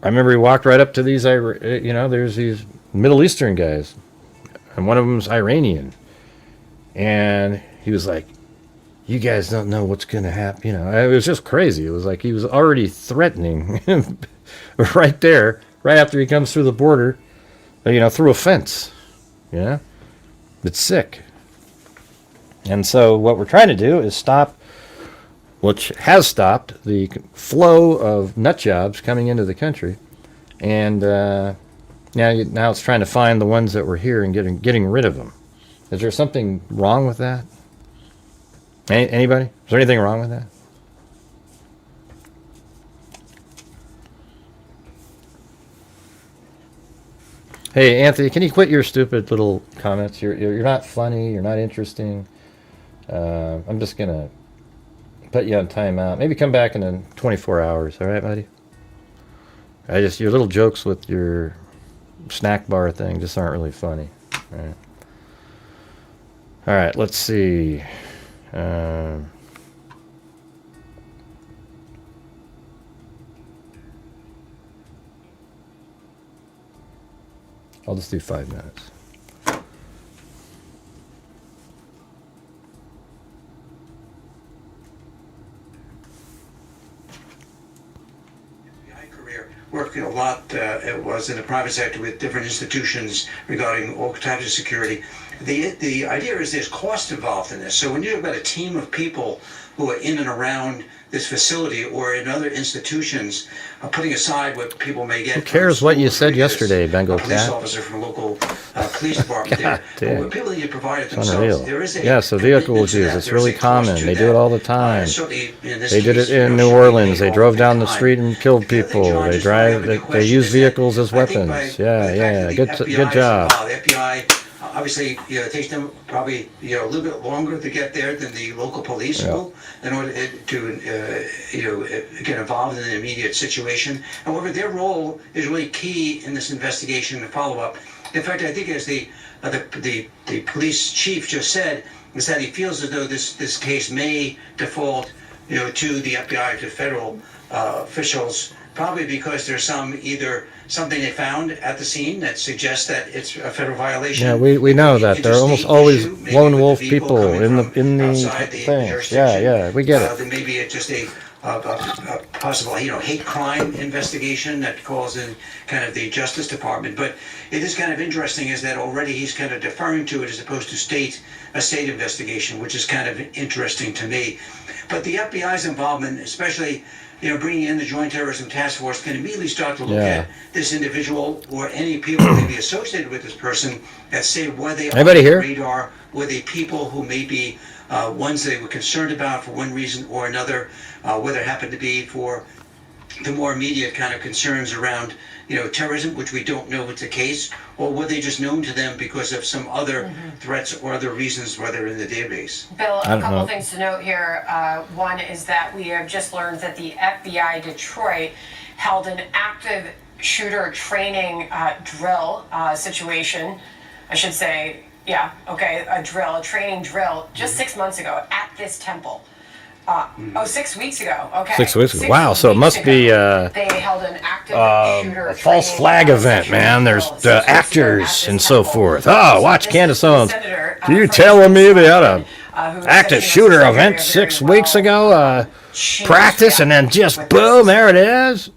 I remember he walked right up to these, there's these Middle Eastern guys, and one of them's Iranian, and he was like, "You guys don't know what's going to happen." It was just crazy. It was like he was already threatening right there, right after he comes through the border, through a fence. It's sick. And so what we're trying to do is stop, which has stopped, the flow of nut jobs coming into the country. And now it's trying to find the ones that were here and getting rid of them. Is there something wrong with that? Anybody? Is there anything wrong with that? Hey, Anthony, can you quit your stupid little comments? You're not funny. You're not interesting. I'm just going to put you on timeout. Maybe come back in 24 hours. All right, buddy? Your little jokes with your snack bar thing just aren't really funny. All right, let's see. I'll just do 5 minutes. Worked a lot, it was in the private sector with different institutions regarding all types of security. The idea is there's cost involved in this. So when you talk about a team of people who are in and around this facility or in other institutions, putting aside what people may get. Who cares what you said yesterday, Bengal Cat? Police Cat? officer from a local police department there. But what people need to provide it It's themselves. unreal. There is a Yes, the vehicle was used. It's really common. They do it all the time. They did it in New Orleans. They drove down the street and killed people. They use vehicles as weapons. Yeah. Good job. The FBI, obviously, it takes them probably a little bit longer to get there than the local police will in order to get involved in an immediate situation. However, their role is really key in this investigation and follow-up. In fact, I think as the police chief just said, is that he feels as though this case may default to the FBI, to federal officials, probably because there's something they found at the scene that suggests that it's a federal violation. Yeah, we know that. There are almost always lone wolf people in the things. Yeah, we get it. Then maybe it's just a a possible, hate crime investigation that calls in kind of the Justice Department. But it is kind of interesting is that already he's kind of deferring to it as opposed to a state investigation, which is kind of interesting to me. But the FBI's involvement, especially, bringing in the Joint Terrorism Task Force, can immediately start to look at this individual or any people who may be associated with this person and say where they are on the radar, were they people who may be ones they were concerned about for one reason or another, whether it happened to be for the more immediate kind of concerns around, terrorism, which we don't know it's the case, or were they just known to them because of some other threats or other reasons why they're in the database? Bill, a couple things to note here. One is that we have just learned that the FBI Detroit held an active shooter training drill situation. I should say, a training drill just 6 months ago at this temple. 6 weeks ago. Okay. 6 weeks ago. Wow. So it must be they held an active shooter a false flag event, man. There's actors and so forth. Oh, watch Candace Owens. Are you telling me they had a active shooter event 6 weeks ago? Practice and then just boom, there it is.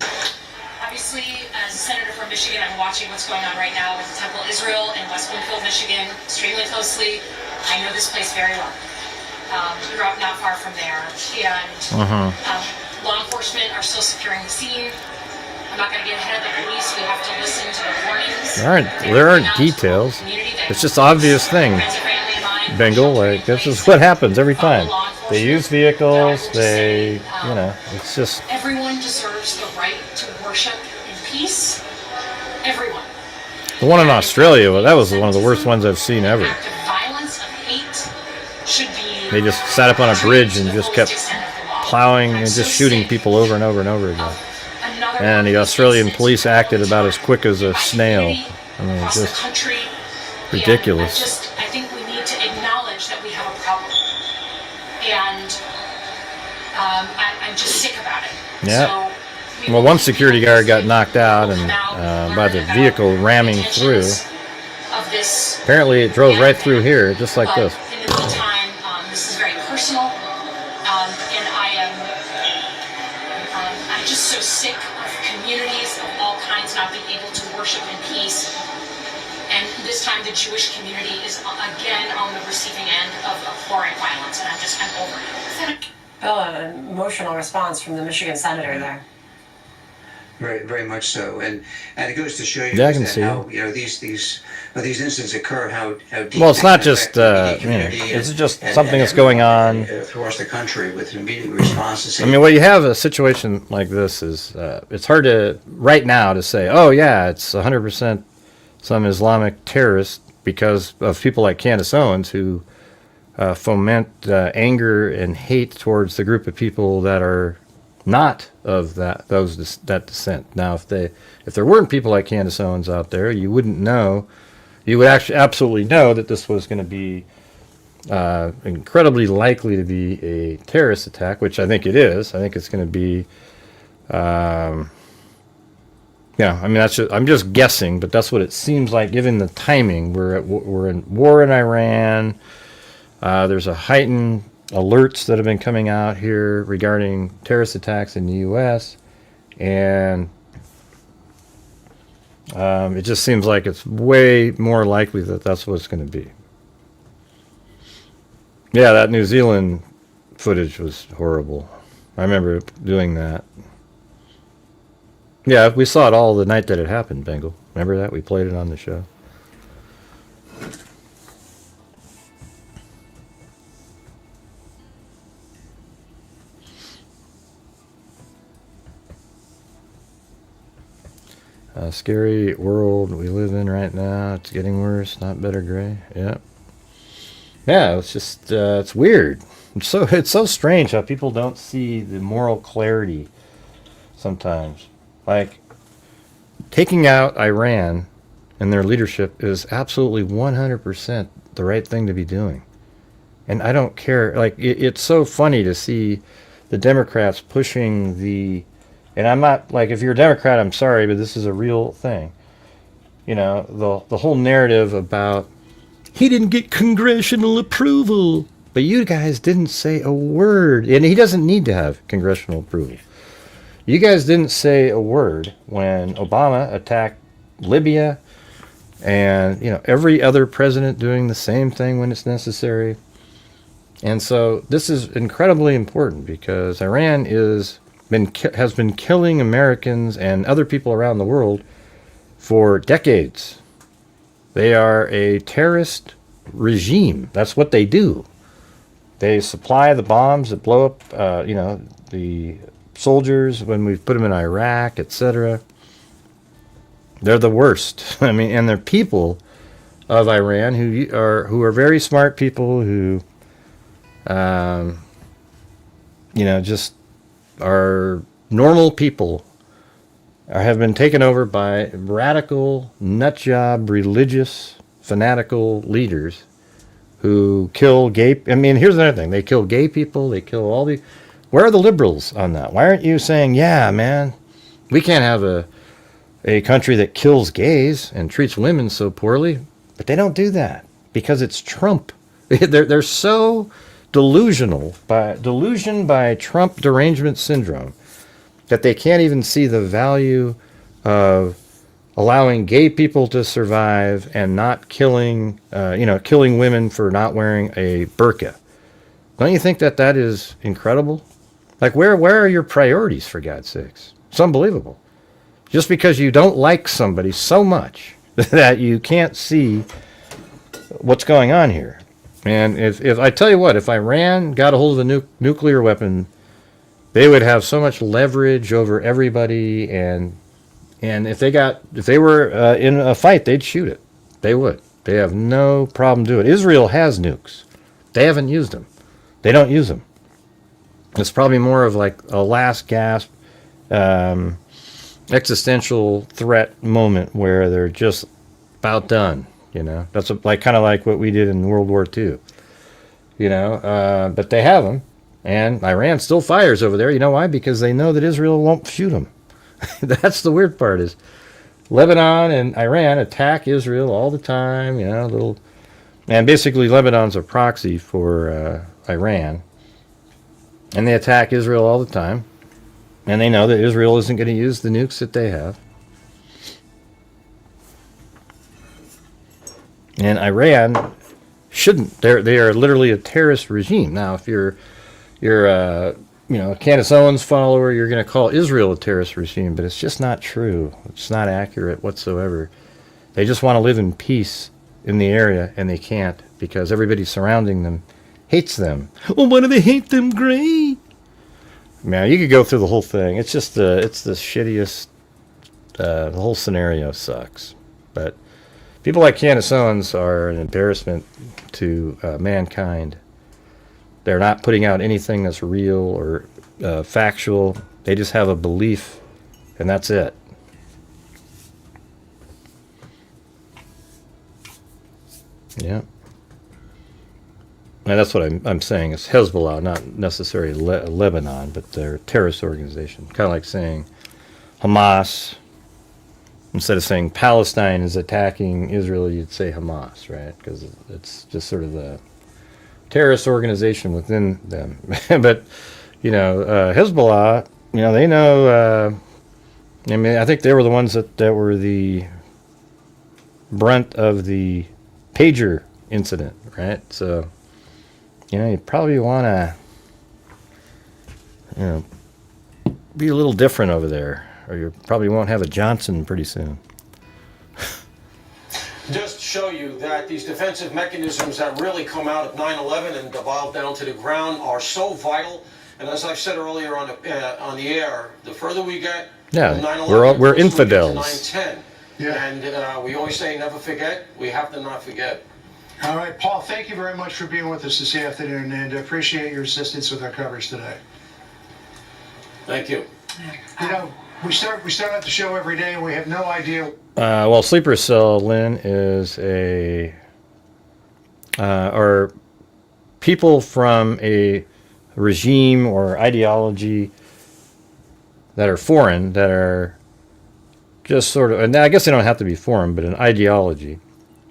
Obviously, as a senator from Michigan, I'm watching what's going on right now with Temple Israel in West Bloomfield, Michigan, extremely closely. I know this place very well. Grew up not far from there, and law enforcement are still securing the scene. I'm not going to get ahead of the police. We have to listen to the warnings. There aren't details. It's just obvious thing. Bengal, like this is what happens every time. They use vehicles. They, it's just. Everyone deserves the right to worship in peace. Everyone. The one in Australia, that was one of the worst ones I've seen ever. Violence of hate should be. They just sat up on a bridge and just kept plowing and just shooting people over and over and over again. And the Australian police acted about as quick as a snail. I mean, it's just ridiculous. I think we need to acknowledge that we have a problem. And I'm just sick about it. Yeah. Well, one security guard got knocked out and by the vehicle ramming through. Apparently it drove right through here, just like this. In the meantime, this is very personal, and I'm just so sick of communities of all kinds not being able to worship in peace. And this time the Jewish community is again on the receiving end of abhorrent violence, and I'm over it. Bill, an emotional response from the Michigan senator there. Very, very much so, and it goes to show you I can that see how these incidents occur. How deep well, it's not just it's just something that's going on across the country with immediate responses. I mean, when you have a situation like this, is it's hard to right now to say, oh yeah, it's 100% some Islamic terrorist because of people like Candace Owens who foment anger and hate towards the group of people that are not of that descent. Now, if there weren't people like Candace Owens out there, you wouldn't know. You would actually absolutely know that this was going to be incredibly likely to be a terrorist attack, which I think it is. I think it's going to be. I mean, I'm just guessing, but that's what it seems like given the timing. We're in war in Iran. There's a heightened alerts that have been coming out here regarding terrorist attacks in the U.S. and it just seems like it's way more likely that that's what it's going to be. Yeah, that New Zealand footage was horrible. I remember doing that. Yeah, we saw it all the night that it happened, Bengal. Remember that? We played it on the show. Scary world we live in right now. It's getting worse, not better, Gray. Yeah. Yeah, it's just it's weird. It's so strange how people don't see the moral clarity sometimes. Like taking out Iran and their leadership is absolutely 100% the right thing to be doing. And I don't care. Like it's so funny to see the Democrats pushing the. And I'm not, like, if you're a Democrat, I'm sorry, but this is a real thing. The whole narrative about, he didn't get congressional approval. But you guys didn't say a word, and he doesn't need to have congressional approval. You guys didn't say a word when Obama attacked Libya, and every other president doing the same thing when it's necessary. And so this is incredibly important because Iran has been killing Americans and other people around the world for decades. They are a terrorist regime. That's what they do. They supply the bombs that blow up, the soldiers when we put them in Iraq, etc. They're the worst. I mean, and they're people of Iran who are very smart people who, just are normal people, have been taken over by radical, nutjob, religious, fanatical leaders who kill gay. I mean, here's another thing. They kill gay people. They kill all the... Where are the liberals on that? Why aren't you saying, yeah, man, we can't have a country that kills gays and treats women so poorly? But they don't do that because it's Trump. They're so delusion by Trump derangement syndrome that they can't even see the value of allowing gay people to survive and not killing women for not wearing a burqa. Don't you think that is incredible? Like, where are your priorities, for God's sakes? It's unbelievable. Just because you don't like somebody so much that you can't see what's going on here. And if I tell you what, if Iran got a hold of a nuclear weapon, they would have so much leverage over everybody, and if they were in a fight, they'd shoot it. They would. They have no problem doing it. Israel has nukes. They haven't used them. They don't use them. It's probably more of like a last gasp existential threat moment where they're just about done. That's kind of like what we did in World War II. But they have them, and Iran still fires over there. You know why? Because they know that Israel won't shoot them. That's the weird part is Lebanon and Iran attack Israel all the time. And basically Lebanon's a proxy for Iran, and they attack Israel all the time. And they know that Israel isn't going to use the nukes that they have. And Iran shouldn't. They are literally a terrorist regime. Now, if you're a Candace Owens follower, you're going to call Israel a terrorist regime, but it's just not true. It's not accurate whatsoever. They just want to live in peace in the area, and they can't because everybody surrounding them hates them. Well, why do they hate them, Gray? Man, you could go through the whole thing. It's just it's the shittiest. The whole scenario sucks. But people like Candace Owens are an embarrassment to mankind. They're not putting out anything that's real or factual. They just have a belief, and that's it. Yeah. And that's what I'm saying. It's Hezbollah, not necessarily Lebanon, but they're a terrorist organization. Kind of like saying Hamas. Instead of saying Palestine is attacking Israel, you'd say Hamas, right? Because it's just sort of the terrorist organization within them. But, Hezbollah, they know, I think they were the ones that were the brunt of the pager incident, right? So, you probably want to, be a little different over there, or you probably won't have a Johnson pretty soon. Just to show you that these defensive mechanisms that really come out of 9/11 and devolve down to the ground are so vital. And as I said earlier on the air, the further we get from 9/11, we're infidels. 9/10. Yeah. And we always say never forget. We have to not forget. All right, Paul, thank you very much for being with us this afternoon, and appreciate your assistance with our coverage today. Thank you. We start out the show every day, and we have no idea. Well, Sleeper Cell, Lynn, is are people from a regime or ideology that are foreign, that are just sort of, and I guess they don't have to be foreign, but an ideology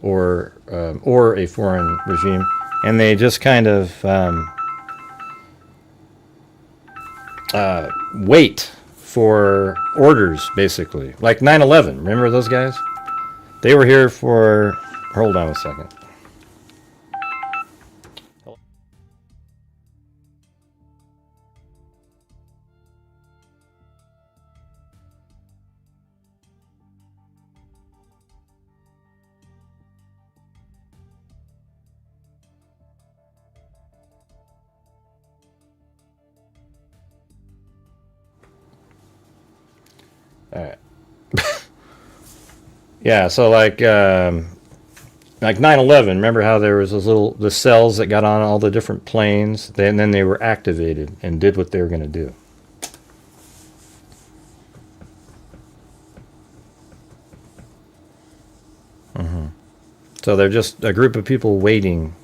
or a foreign regime, and they just kind of wait for orders, basically. Like 9/11. Remember those guys? They were here for... Hold on a second. All right. Yeah, so like 9/11, remember how there was those the cells that got on all the different planes, and then they were activated and did what they were going to do. So they're just a group of people waiting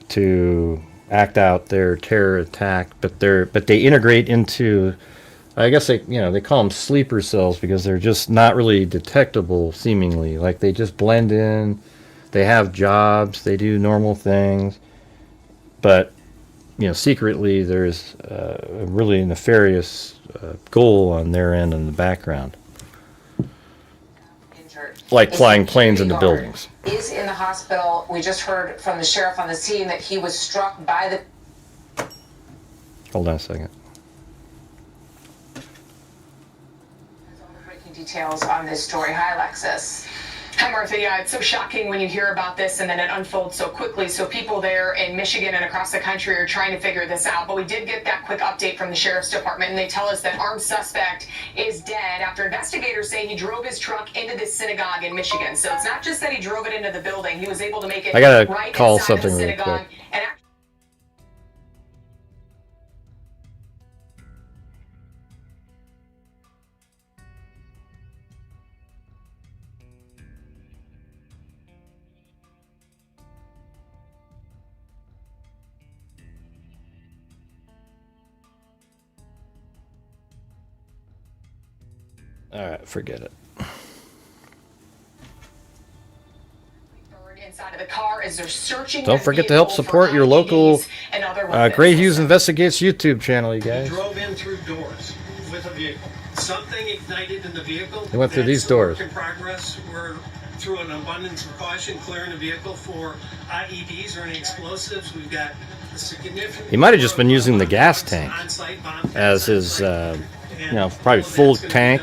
to act out their terror attack, but they integrate into, I guess they call them sleeper cells because they're just not really detectable seemingly. Like they just blend in, they have jobs, they do normal things, but secretly there's a really nefarious goal on their end in the background. Like flying planes into buildings. Is in the hospital. We just heard from the sheriff on the scene that he was struck by the... Hold on a second. Breaking details on this story. Hi, Alexis. Hi, Martha. Yeah, it's so shocking when you hear about this and then it unfolds so quickly. So people there in Michigan and across the country are trying to figure this out. But we did get that quick update from the sheriff's department, and they tell us that armed suspect is dead after investigators say he drove his truck into this synagogue in Michigan. So it's not just that he drove it into the building. He was able to make it right call inside of the something really synagogue. quick. And All right, forget it. inside of the car as they're searching. Don't forget to help support your local Gray Hughes Investigates YouTube channel, you guys. He drove in through doors with a vehicle. Something ignited in the vehicle. They went through these doors. In progress, we're through an abundance of caution clearing the vehicle for IEDs or any explosives. We've got a significant... He might have just been using the gas tank as his, probably full tank,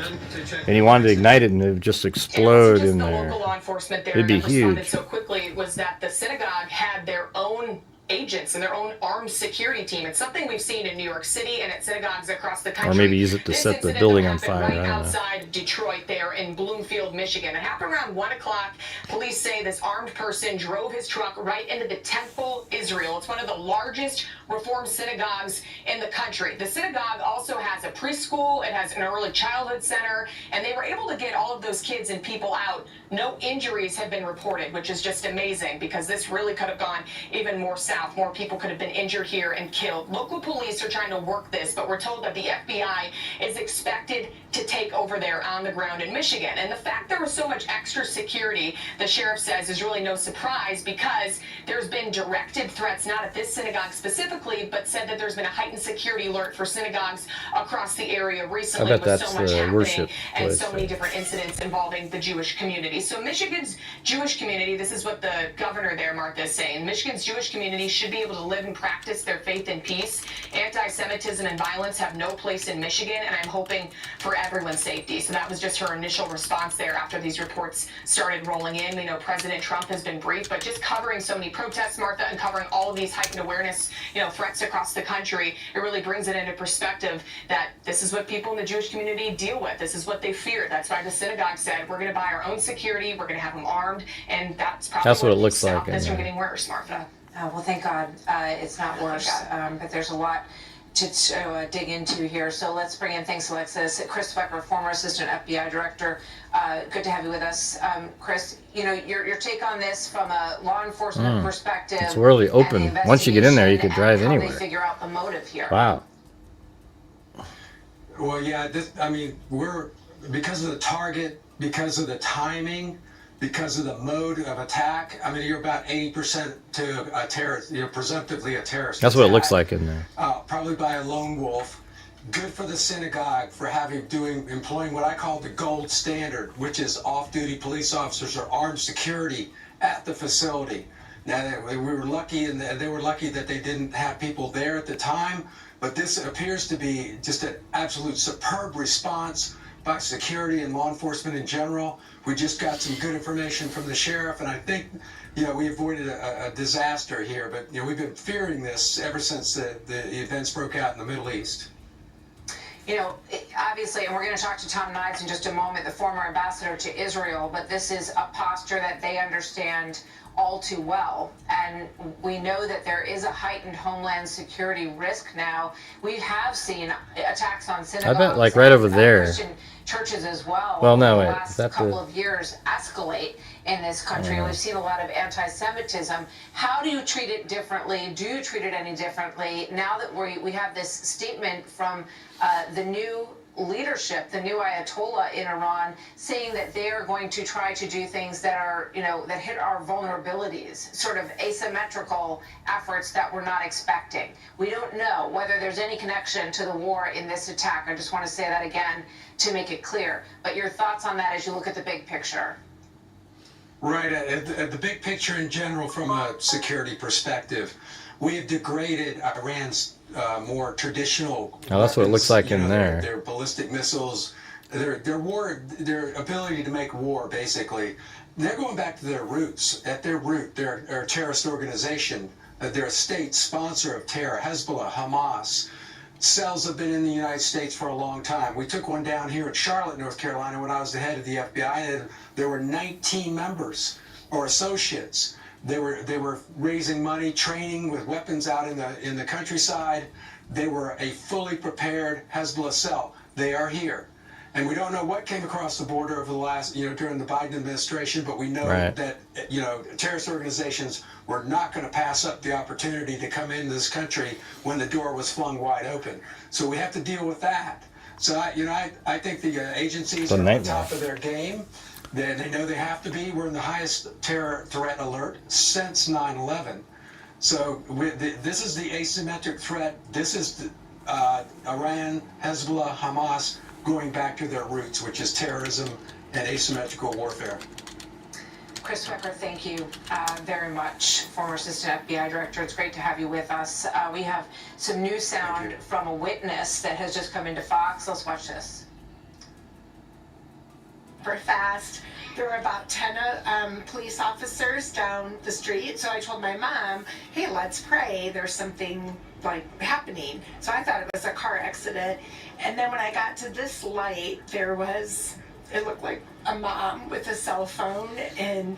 and he wanted to ignite it and it would just explode in there. Local law enforcement there It'd be responded huge. so quickly was that the synagogue had their own agents and their own armed security team. It's something we've seen in New York City and at synagogues across the country. Or maybe use it to set the building on fire. Right I don't know. outside Detroit there in Bloomfield, Michigan. It happened around 1 o'clock. Police say this armed person drove his truck right into the Temple, Israel. It's one of the largest Reform synagogues in the country. The synagogue also has a preschool. It has an early childhood center, and they were able to get all of those kids and people out. No injuries have been reported, which is just amazing because this really could have gone even more south. More people could have been injured here and killed. Local police are trying to work this, but we're told that the FBI is expected to take over there on the ground in Michigan. And the fact there was so much extra security, the sheriff says, is really no surprise because there's been directed threats, not at this synagogue specifically, but said that there's been a heightened security alert for synagogues across the area recently. I bet with that's so much the happening worship and place. so many different incidents involving the Jewish community. So Michigan's Jewish community, this is what the governor there, Martha, is saying. Michigan's Jewish community should be able to live and practice their faith in peace. Anti-Semitism and violence have no place in Michigan, and I'm hoping for everyone's safety. So that was just her initial response there after these reports started rolling in. We know President Trump has been briefed, but just covering so many protests, Martha, and covering all of these heightened awareness, threats across the country, it really brings it into perspective that this is what people in the Jewish community deal with. This is what they fear. That's why the synagogue said, we're going to buy our own security, we're going to have them armed, and that's probably That's what it looks stop like this in from there. getting worse, Martha. Well, thank God it's not worse, but there's a lot to dig into here. So let's bring in, thanks, Alexis, Chris Becker, former assistant FBI director. Good to have you with us. Chris, your take on this from a law enforcement perspective. It's really open. Once you get in there, you could drive how anywhere. they figure out the motive here. Wow. Well, yeah, we're, because of the target, because of the timing, because of the mode of attack. I mean, you're about 80% to a terrorist, presumptively a terrorist. That's what it looks like in there. Probably by a lone wolf. Good for the synagogue for employing what I call the gold standard, which is off-duty police officers or armed security at the facility. Now, we were lucky, and they were lucky that they didn't have people there at the time, but this appears to be just an absolute superb response by security and law enforcement in general. We just got some good information from the sheriff, and I think, we avoided a disaster here, but, we've been fearing this ever since the events broke out in the Middle East. Obviously, and we're going to talk to Tom Knives in just a moment, the former ambassador to Israel, but this is a posture that they understand all too well. And we know that there is a heightened homeland security risk now. We have seen attacks on synagogues. I bet, right over there. Christian churches as well. Well, no, in the wait. last couple of years escalate in this country. We've seen a lot of anti-Semitism. How do you treat it differently? Do you treat it any differently now that we have this statement from the new leadership, the new Ayatollah in Iran, saying that they are going to try to do things that are, that hit our vulnerabilities, sort of asymmetrical efforts that we're not expecting. We don't know whether there's any connection to the war in this attack. I just want to say that again to make it clear. But your thoughts on that as you look at the big picture? Right, at the big picture in general, from a security perspective, we have degraded Iran's more traditional that's what it weapons, looks like in there. Their ballistic missiles, their ability to make war, basically. They're going back to their roots. At their root, they're a terrorist organization. They're a state sponsor of terror. Hezbollah, Hamas. Cells have been in the United States for a long time. We took one down here at Charlotte, North Carolina, when I was the head of the FBI, and there were 19 members or associates. They were raising money, training with weapons out in the countryside. They were a fully prepared Hezbollah cell. They are here. And we don't know what came across the border over the last, during the Biden administration, but we know that, terrorist organizations were not going to pass up the opportunity to come into this country when the door was flung wide open. So we have to deal with that. So, I think the agencies are on top of their game. They know they have to be. We're in the highest terror threat alert since 9/11. So this is the asymmetric threat. This is Iran, Hezbollah, Hamas, going back to their roots, which is terrorism and asymmetrical warfare. Chris Wecker, thank you very much, former Assistant FBI Director. It's great to have you with us. We have some new sound from a witness that has just come into Fox. Let's watch this. Fast. There were about 10 police officers down the street, so I told my mom, hey, let's pray, there's something happening. So I thought it was a car accident, and then when I got to this light, it looked like a mom with a cell phone, and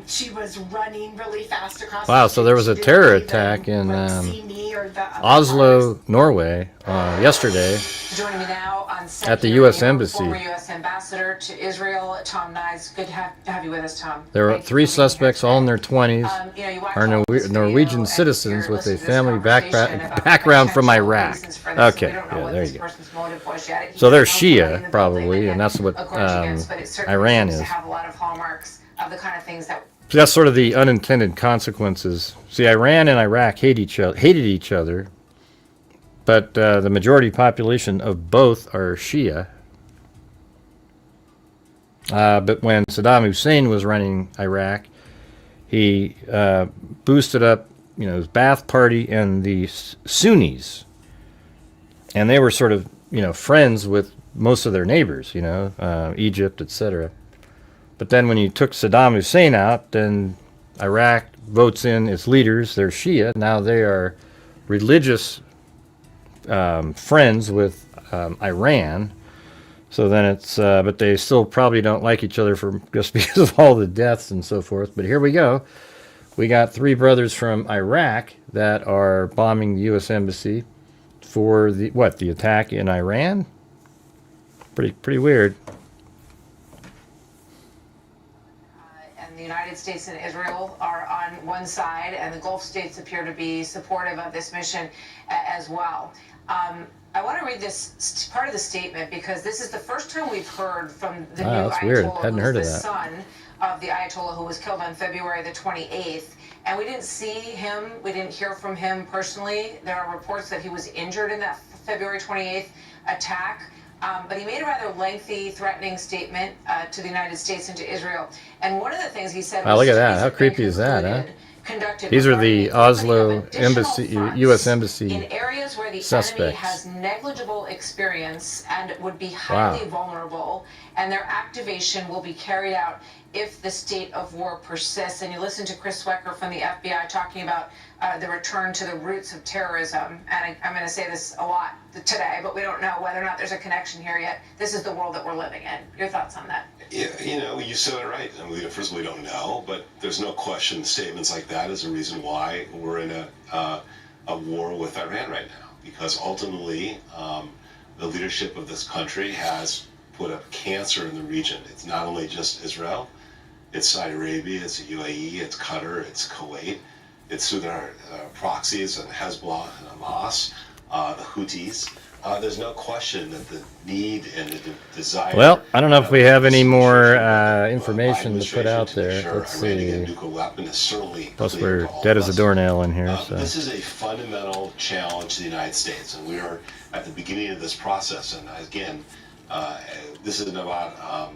she was running really fast across the street. So there was a terror attack in Oslo, Norway, yesterday. Joining me now on set at the U.S. Embassy. Former U.S. Ambassador to Israel, Tom Knives. Good to have you with us, Tom. There were 3 suspects, all in their 20s, are Norwegian citizens with a family background from Iraq. Okay, yeah, there you go. So they're Shia, probably, and that's what Iran is. So that's sort of the unintended consequences. See, Iran and Iraq hated each other, but the majority population of both are Shia. But when Saddam Hussein was running Iraq, he boosted up, his Ba'ath Party and the Sunnis, and they were sort of, friends with most of their neighbors, Egypt, etc. But then when you took Saddam Hussein out, then Iraq votes in its leaders. They're Shia. Now they are religious friends with Iran. So then it's, but they still probably don't like each other just because of all the deaths and so forth. But here we go. We got 3 brothers from Iraq that are bombing the U.S. Embassy for the attack in Iran. Pretty weird. And the United States and Israel are on one side, and the Gulf states appear to be supportive of this mission as well. I want to read this part of the statement because this is the first time we've heard from the new Ayatollah, who's the son of the Ayatollah who was killed on February the 28th. And we didn't see him, we didn't hear from him personally. There are reports that he was injured in that February 28th attack. But he made a rather lengthy, threatening statement to the United States and to Israel. And one of the things he said was, look at that. How creepy is that, huh? These are the Oslo embassy, U.S. embassy in areas where the suspects. enemy has negligible experience and would be highly vulnerable, and their activation will be carried out if the state of war persists. And you listen to Chris Swecker from the FBI talking about the return to the roots of terrorism. And I'm going to say this a lot today, but we don't know whether or not there's a connection here yet. This is the world that we're living in. Your thoughts on that? Yeah, you know, you said it right. I mean, first of all, we don't know, but there's no question statements like that is a reason why we're in a war with Iran right now. Because ultimately, the leadership of this country has put a cancer in the region. It's not only just Israel, it's Saudi Arabia, it's the UAE, it's Qatar, it's Kuwait, it's through their proxies and Hezbollah and Hamas, the Houthis. There's no question that the need and the desire. Well, I don't know if we have any more information to put out there. Let's see. Plus, we're dead as a doornail in here. So. This is a fundamental challenge to the United States, and we are at the beginning of this process. And again, this isn't about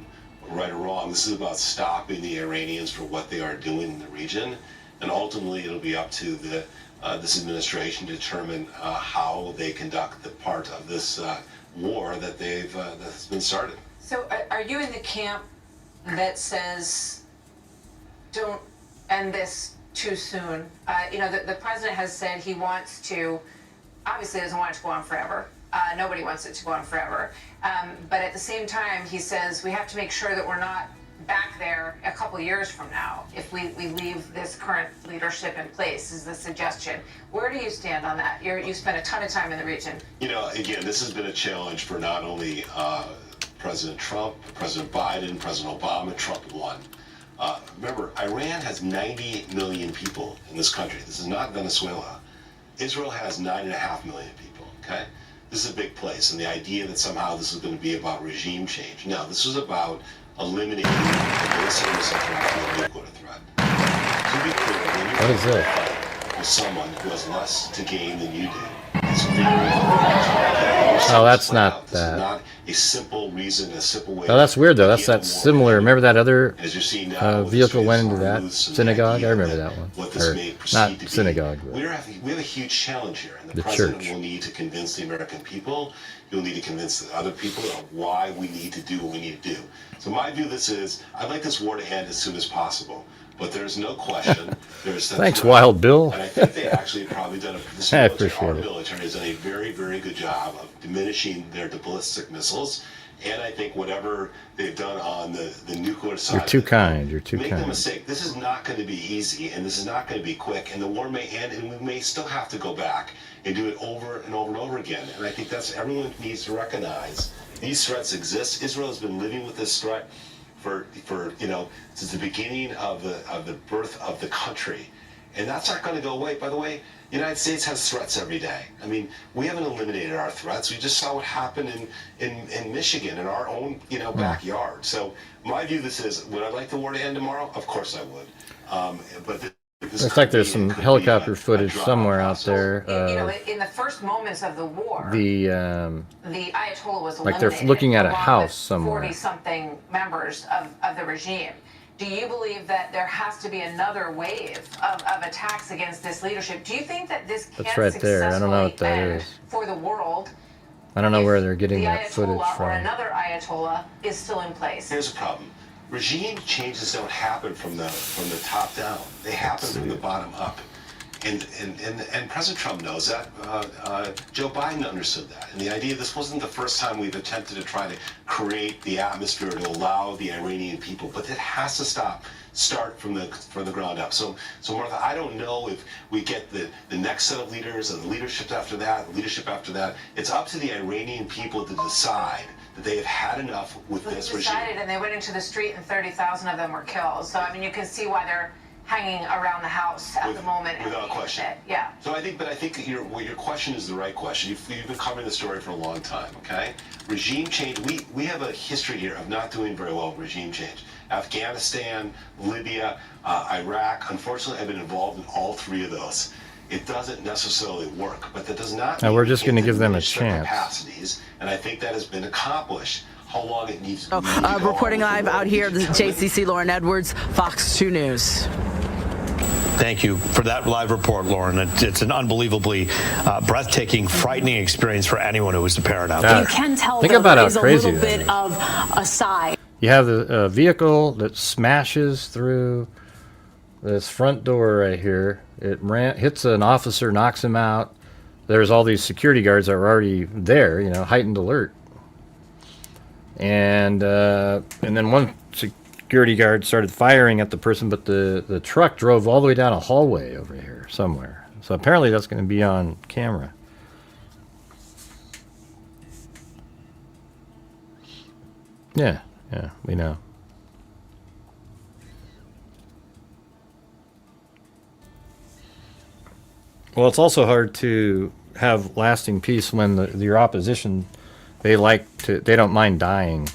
right or wrong. This is about stopping the Iranians for what they are doing in the region, and ultimately, it'll be up to this administration to determine how they conduct the part of this war that that's been started. So are you in the camp that says don't end this too soon? You know, the president has said he wants to, obviously doesn't want it to go on forever. Nobody wants it to go on forever. But at the same time, he says we have to make sure that we're not back there a couple years from now if we leave this current leadership in place, is the suggestion. Where do you stand on that? You spent a ton of time in the region. You know, again, this has been a challenge for not only President Trump, President Biden, President Obama. Trump won. Remember, Iran has 90 million people in this country. This is not Venezuela. Israel has 9.5 million people, okay? This is a big place, and the idea that somehow this is going to be about regime change. No, this was about eliminating the ballistic missile threat and the nuclear threat. To be clear, when what is it? With someone who has less to gain than you do, it's oh, that's not that. It's not a simple reason, a simple way. Oh, that's weird though. That's that similar. Remember that other vehicle went into that synagogue? I remember that one. Or not synagogue. We have a huge challenge here, and the president will need to convince the American people. He'll need to convince the other people of why we need to do what we need to do. So my view, I'd like this war to end as soon as possible. But there's no question. Thanks, Wild Bill. And I think they actually probably done I appreciate our it. military has done a very, very good job of diminishing their ballistic missiles. And I think whatever they've done on the nuclear side. You're too kind. You're too Make kind. no mistake. This is not going to be easy, and this is not going to be quick. And the war may end, and we may still have to go back and do it over and over and over again. And I think everyone needs to recognize these threats exist. Israel has been living with this threat for since the beginning of the birth of the country, and that's not going to go away. By the way, the United States has threats every day. I mean, we haven't eliminated our threats. We just saw what happened in Michigan, in our own backyard. So my view, would I like the war to end tomorrow? Of course I would. But looks like there's some helicopter footage somewhere out there. In the first moments of the war, the Ayatollah was like they're looking at a house somewhere. 40-something members of the regime. Do you believe that there has to be another wave of attacks against this leadership? Do you think that this can That's right there. I don't know what that end is. For the world? I don't know where they're getting the that footage Ayatollah or from. another Ayatollah is still in place. Here's the problem. Regime changes don't happen from the top down. They happen from the bottom up. And President Trump knows that. Joe Biden understood that. And the idea, this wasn't the first time we've attempted to try to create the atmosphere to allow the Iranian people, but it has to start from the ground up. So Martha, I don't know if we get the next set of leaders and the leadership after that. It's up to the Iranian people to decide that they have had enough with this regime. And they went into the street and 30,000 of them were killed. So I mean, you can see why they're hanging around the house at the moment. Without question. Yeah. So I think your question is the right question. You've been covering the story for a long time, okay? Regime change, we have a history here of not doing very well with regime change. Afghanistan, Libya, Iraq. Unfortunately, I've been involved in all three of those. It doesn't necessarily work, but that does not mean we're just going to give them a diminish their chance. Capacities, and I think that has been accomplished. How long it needs to be. Reporting live out here, this is JCC Lauren Edwards, Fox 2 News. Thank you for that live report, Lauren. It's an unbelievably breathtaking, frightening experience for anyone who is a parent out there. You can tell Think there about is how a crazy little that bit is. of a sigh. You have the vehicle that smashes through this front door right here. It hits an officer, knocks him out. There's all these security guards that are already there, you know, heightened alert. And then one security guard started firing at the person, but the truck drove all the way down a hallway over here somewhere. So apparently that's going to be on camera. Yeah, we know. Well, it's also hard to have lasting peace when your opposition, they don't mind dying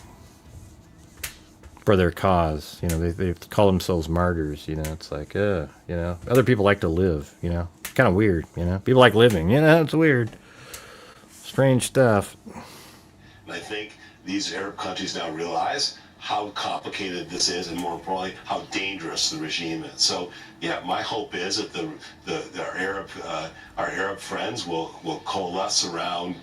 for their cause. You know, they call themselves martyrs. You know, it's like, you know, other people like to live. You know, it's kind of weird. You know, people like living. You know, it's weird, strange stuff. And I think these Arab countries now realize how complicated this is, and more importantly, how dangerous the regime is. So, yeah, my hope is that our Arab friends will coalesce around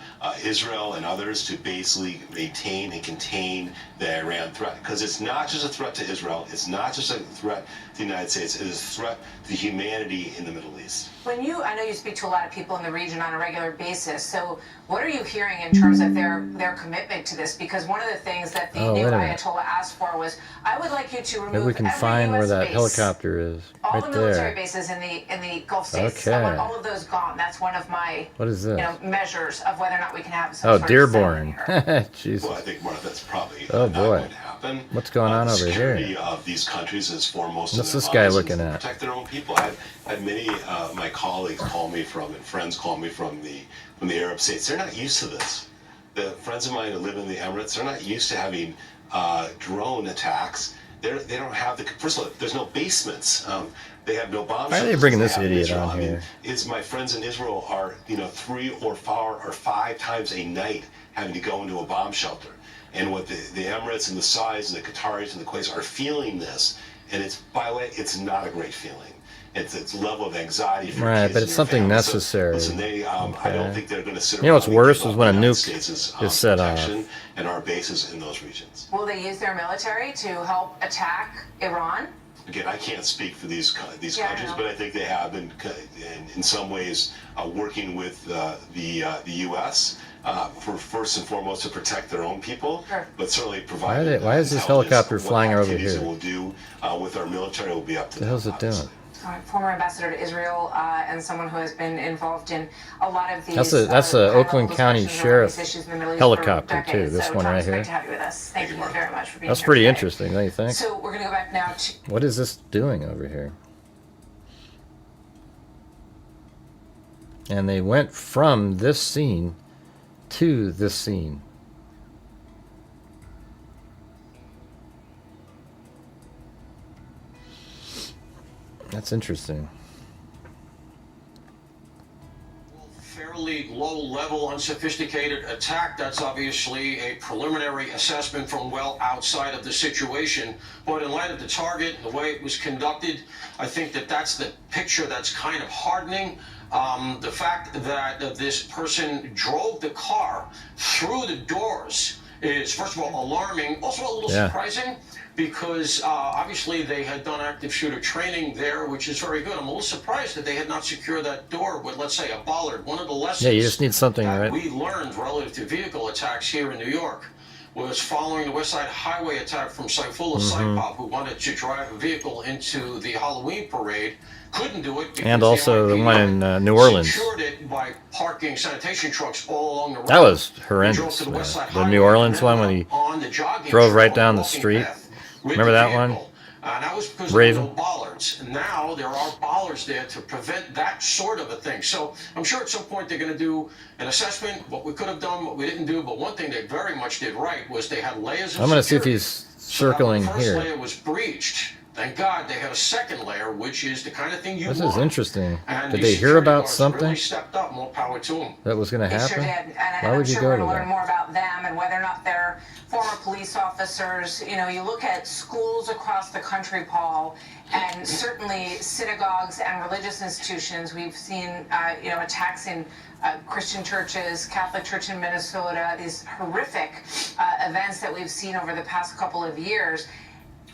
Israel and others to basically maintain and contain the Iran threat. Because it's not just a threat to Israel, it's not just a threat to the United States, it is a threat to humanity in the Middle East. I know you speak to a lot of people in the region on a regular basis, so what are you hearing in terms of their commitment to this? Because one of the things that the new Ayatollah asked for was, I would like you to remove Maybe we can find where that helicopter is. all Right the military there. bases in the Gulf states. Okay. I want all of those gone. That's one of my What is this? measures of whether or not we can have some Oh, sort of Dearborn. settlement here. Jesus. Well, I think, Mark, that's probably Oh not boy. going to happen. What's going on The over security here? of these countries is foremost. What's in this their guy minds, looking is to at? Protect their own people. I had many my colleagues call me from, and friends call me from the Arab states. They're not used to this. The friends of mine who live in the Emirates, they're not used to having drone attacks. They don't have first of all, there's no basements. They have no bomb Why are they shelters. bringing this have in idiot Israel. on here? My friends in Israel are 3 or 4 or 5 times a night having to go into a bomb shelter. And what the Emirates and the Saudis and the Qataris and the Kuwaitis are feeling this, and it's, by the way, it's not a great feeling. It's a level of anxiety for Right, kids but and it's your something families. So, necessary. listen, I don't think they're going to sit You know what's around and worse give is up when a the United nuke States' is set off. protection and our bases in those regions. Will they use their military to help attack Iran? Again, I can't speak for these Yeah, I countries, know. but I think they have been, in some ways, working with the U.S. For first and foremost to protect their own people, but certainly provide. Why is this helicopter flying over here? We'll do with our military will be up to What the hell's it doing? Former ambassador to Israel and someone who has been involved in a lot of these. That's a Oakland County discussions around Sheriff these issues in the Middle East helicopter for too. decades. This So, one Tom, right it's great here. to have you with us. Thank you very much for being That's here pretty today. interesting, don't you think? So we're going to go back now to. What is this doing over here? And they went from this scene to this scene. That's interesting. Fairly low-level, unsophisticated attack. That's obviously a preliminary assessment from well outside of the situation. But in light of the target, the way it was conducted, I think that's the picture that's kind of hardening. The fact that this person drove the car through the doors is, first of all, alarming, also a little surprising, because obviously they had done active shooter training there, which is very good. I'm a little surprised that they had not secured that door with, let's say, a bollard. One of the lessons Yeah, you just need something, that right? we learned relative to vehicle attacks here in New York was following the West Side Highway attack from Saifullah Saipov, who wanted to drive a vehicle into the Halloween parade. Couldn't do it because And also the one in New Orleans. secured it by parking sanitation trucks all along the road. That was He drove horrendous, to the man. West Side The Highway New Orleans and one when he on the jogging drove right trail, down the walking street. path with Remember the that one? vehicle. And that was because Raven? there were no bollards. And now there are bollards there to prevent that sort of a thing. So I'm sure at some point they're going to do an assessment, what we could have done, what we didn't do. But one thing they very much did right was they had layers of I'm going to see if security. he's circling the first here. layer was breached. Thank God they have a second layer, which is the kind of thing you want. This is interesting. And Did the they hear about security guards something really stepped up. More power to them. that was going to They happen? sure did. And Why would I'm you sure go we're to going to learn that? more about them and whether or not they're former police officers. You know, you look at schools across the country, Paul, and certainly synagogues and religious institutions. We've seen, you know, attacks in Christian churches, Catholic Church in Minnesota, these horrific events that we've seen over the past couple of years.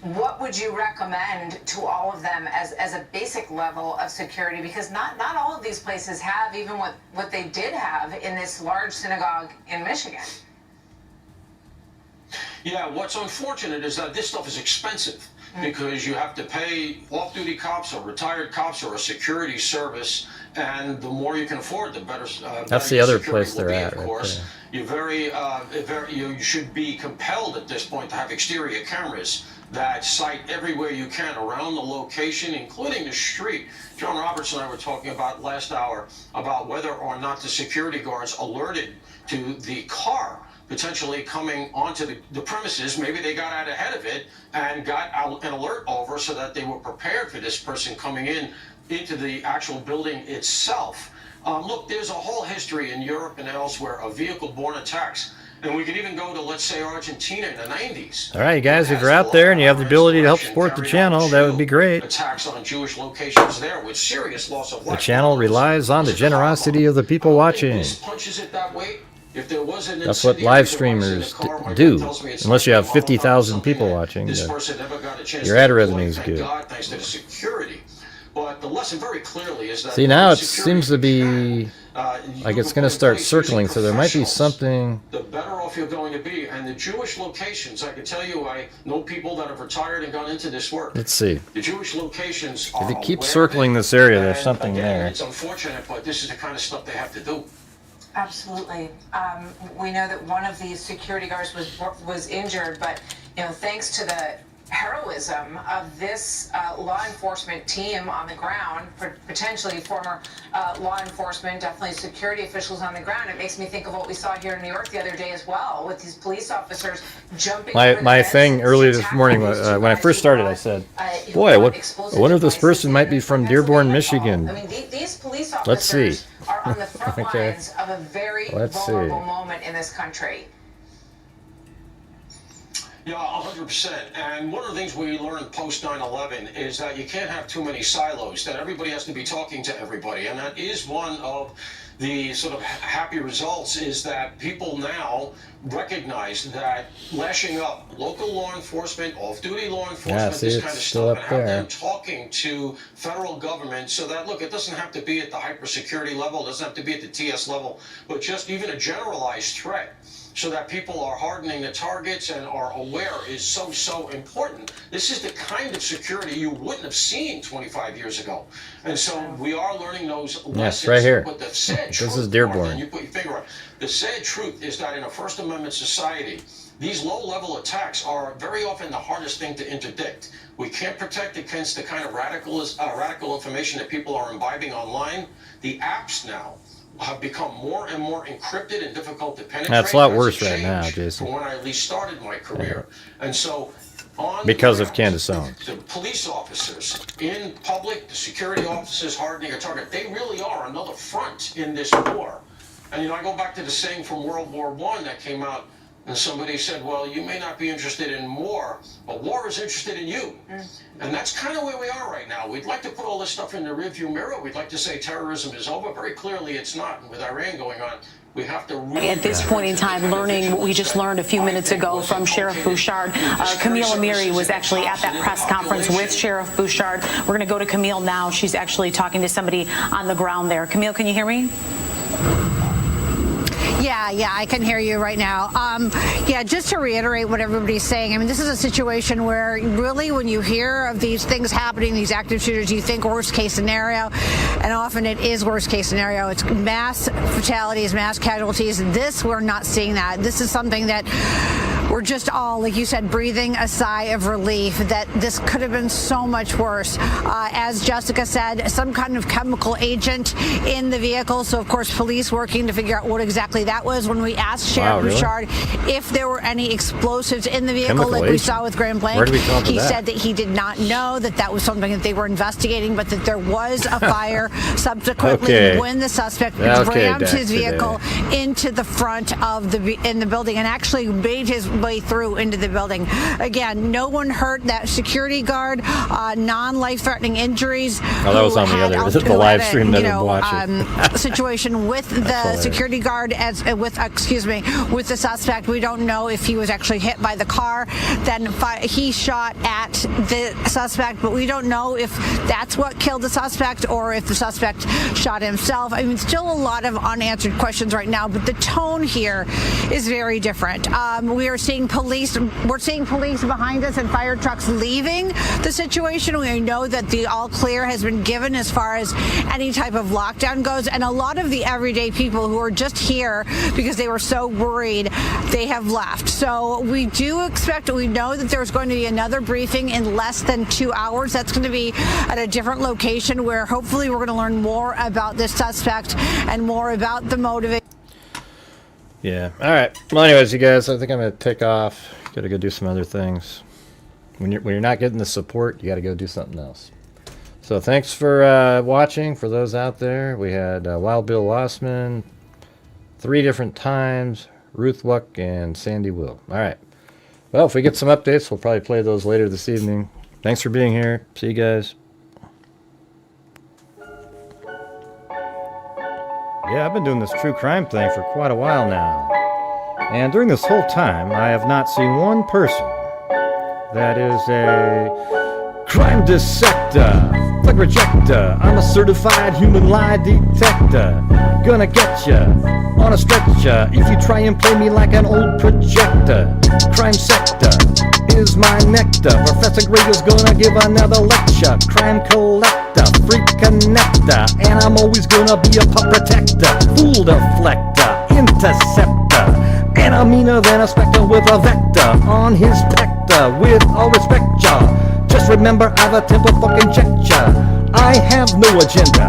What would you recommend to all of them as a basic level of security? Because not all of these places have even what they did have in this large synagogue in Michigan. Yeah, what's unfortunate is that this stuff is expensive because you have to pay off-duty cops or retired cops or a security service, and the more you can afford, the better. That's the your other security place will they're be, at of right course. there. You should be compelled at this point to have exterior cameras that sight everywhere you can around the location, including the street. John Roberts and I were talking about last hour about whether or not the security guards alerted to the car potentially coming onto the premises. Maybe they got out ahead of it and got an alert over so that they were prepared for this person coming into the actual building itself. Look, there's a whole history in Europe and elsewhere of vehicle-borne attacks. And we could even go to, let's say, Argentina in the 90s. All right, you guys, if you're out there and you have the ability to help support the channel, that would be great. Attacks on Jewish locations there with serious loss of life. The channel relies on the generosity of the people watching. Punches it that way. If there was an That's what live streamers do, unless you have 50,000 people watching. This person never got a chance Your ad revenue is good. God, thanks to the security. But the lesson very clearly is that See, now it seems to be like it's going to start circling, so there might be something. The better off you're going to be. And the Jewish locations, I can tell you, I know people that have retired and gone into this work. Let's see. The Jewish locations If it keeps circling this area, there's something there. It's unfortunate, but this is the kind of stuff they have to do. Absolutely. We know that one of these security guards was injured, but you know, thanks to the heroism of this law enforcement team on the ground, potentially former law enforcement, definitely security officials on the ground, it makes me think of what we saw here in New York the other day as well, with these police officers jumping. My thing earlier this morning, when I first started, I said, "Boy, I wonder if this person might be from Dearborn, Michigan." I mean, these police officers Let's see. are on the front Okay. lines of a very Let's vulnerable see. moment in this country. Yeah, 100%. And one of the things we learned post 9/11 is that you can't have too many silos, that everybody has to be talking to everybody. And that is one of the sort of happy results, is that people now recognize that lashing up local law enforcement, off-duty law enforcement, see, this it's kind of still stuff, up and have there. them talking to federal government so that, look, it doesn't have to be at the hypersecurity level, it doesn't have to be at the TS level, but just even a generalized threat, so that people are hardening the targets and are aware, is so important. This is the kind of security you wouldn't have seen 25 years ago. And so we are learning those lessons. Yes, right here. But the sad This truth, is Dearborn. Martha, you put your finger on it. The sad truth is that in a First Amendment society, these low-level attacks are very often the hardest thing to interdict. We can't protect against the kind of radical information that people are imbibing online. The apps now have become more and more encrypted and difficult to penetrate. That's a lot That's worse a right now, change Jason. from when I at least started my career. And so on Because the of Candace Owens. The police officers in public, the security officers hardening a target, they really are another front in this war. And you know, I go back to the saying from World War I that came out, and somebody said, well, you may not be interested in war, but war is interested in you. And that's kind of where we are right now. We'd like to put all this stuff in the rearview mirror. We'd like to say terrorism is over. Very clearly it's not. And with Iran going on, we have to really... At this point in time, learning what we just learned a few minutes ago from Sheriff Bouchard, Camille Amiri was actually at that press conference with Sheriff Bouchard. We're going to go to Camille now. She's actually talking to somebody on the ground there. Camille, can you hear me? Yeah, I can hear you right now. Yeah, just to reiterate what everybody's saying, I mean, this is a situation where really when you hear of these things happening, these active shooters, you think worst case scenario, and often it is worst case scenario. It's mass fatalities, mass casualties. This, we're not seeing that. This is something that we're just all, like you said, breathing a sigh of relief that this could have been so much worse. As Jessica said, some kind of chemical agent in the vehicle. So, of course, police working to figure out what exactly that was. When we asked Sheriff Bouchard if there were any explosives in the vehicle, like we saw with Grand Blanc, he said that he did not know that was something that they were investigating, but that there was a fire subsequently when the suspect rammed his vehicle into the front of the building and actually made his way through into the building. Again, no one hurt. That security guard, non-life-threatening injuries. Oh, that was on the live stream that I'm watching. Situation with the security guard with the suspect. We don't know if he was actually hit by the car. Then he shot at the suspect, but we don't know if that's what killed the suspect or if the suspect shot himself. I mean, still a lot of unanswered questions right now, but the tone here is very different. We're seeing police behind us and fire trucks leaving the situation. We know that the all clear has been given as far as any type of lockdown goes, and a lot of the everyday people who are just here because they were so worried, they have left. So we do expect, we know that there's going to be another briefing in less than 2 hours. That's going to be at a different location where hopefully we're going to learn more about this suspect and more about the motivation. Yeah. All right. Well, anyways, you guys, I think I'm going to take off. Got to go do some other things. When you're not getting the support, you got to go do something else. So thanks for watching. For those out there, we had Wild Bill Lossman, 3 different times, Ruth Wuck, and Sandy Will. All right. Well, if we get some updates, we'll probably play those later this evening. Thanks for being here. See you guys. Yeah, I've been doing this true crime thing for quite a while now. And during this whole time, I have not seen one person that is a crime dissector, thug rejector. I'm a certified human lie detector. Gonna get ya on a stretcher if you try and play me like an old projector. Crime sector is my nectar. Professor Gray is gonna give another lecture. Crime collector, freak connector, and I'm always gonna be a pup protector. Fool deflector, interceptor, and I'm meaner than a spectre with a vector on his pector. With all respect, y'all, just remember I've a temper fucking check ya. I have no agenda,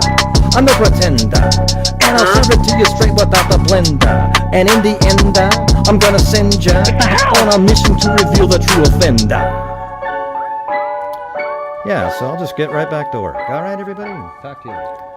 I'm no pretender, and I'll serve it to you straight without the blender. And in the end, I'm gonna send ya on a mission to reveal the true offender. Yeah, so I'll just get right back to work. All right, everybody, talk to you later.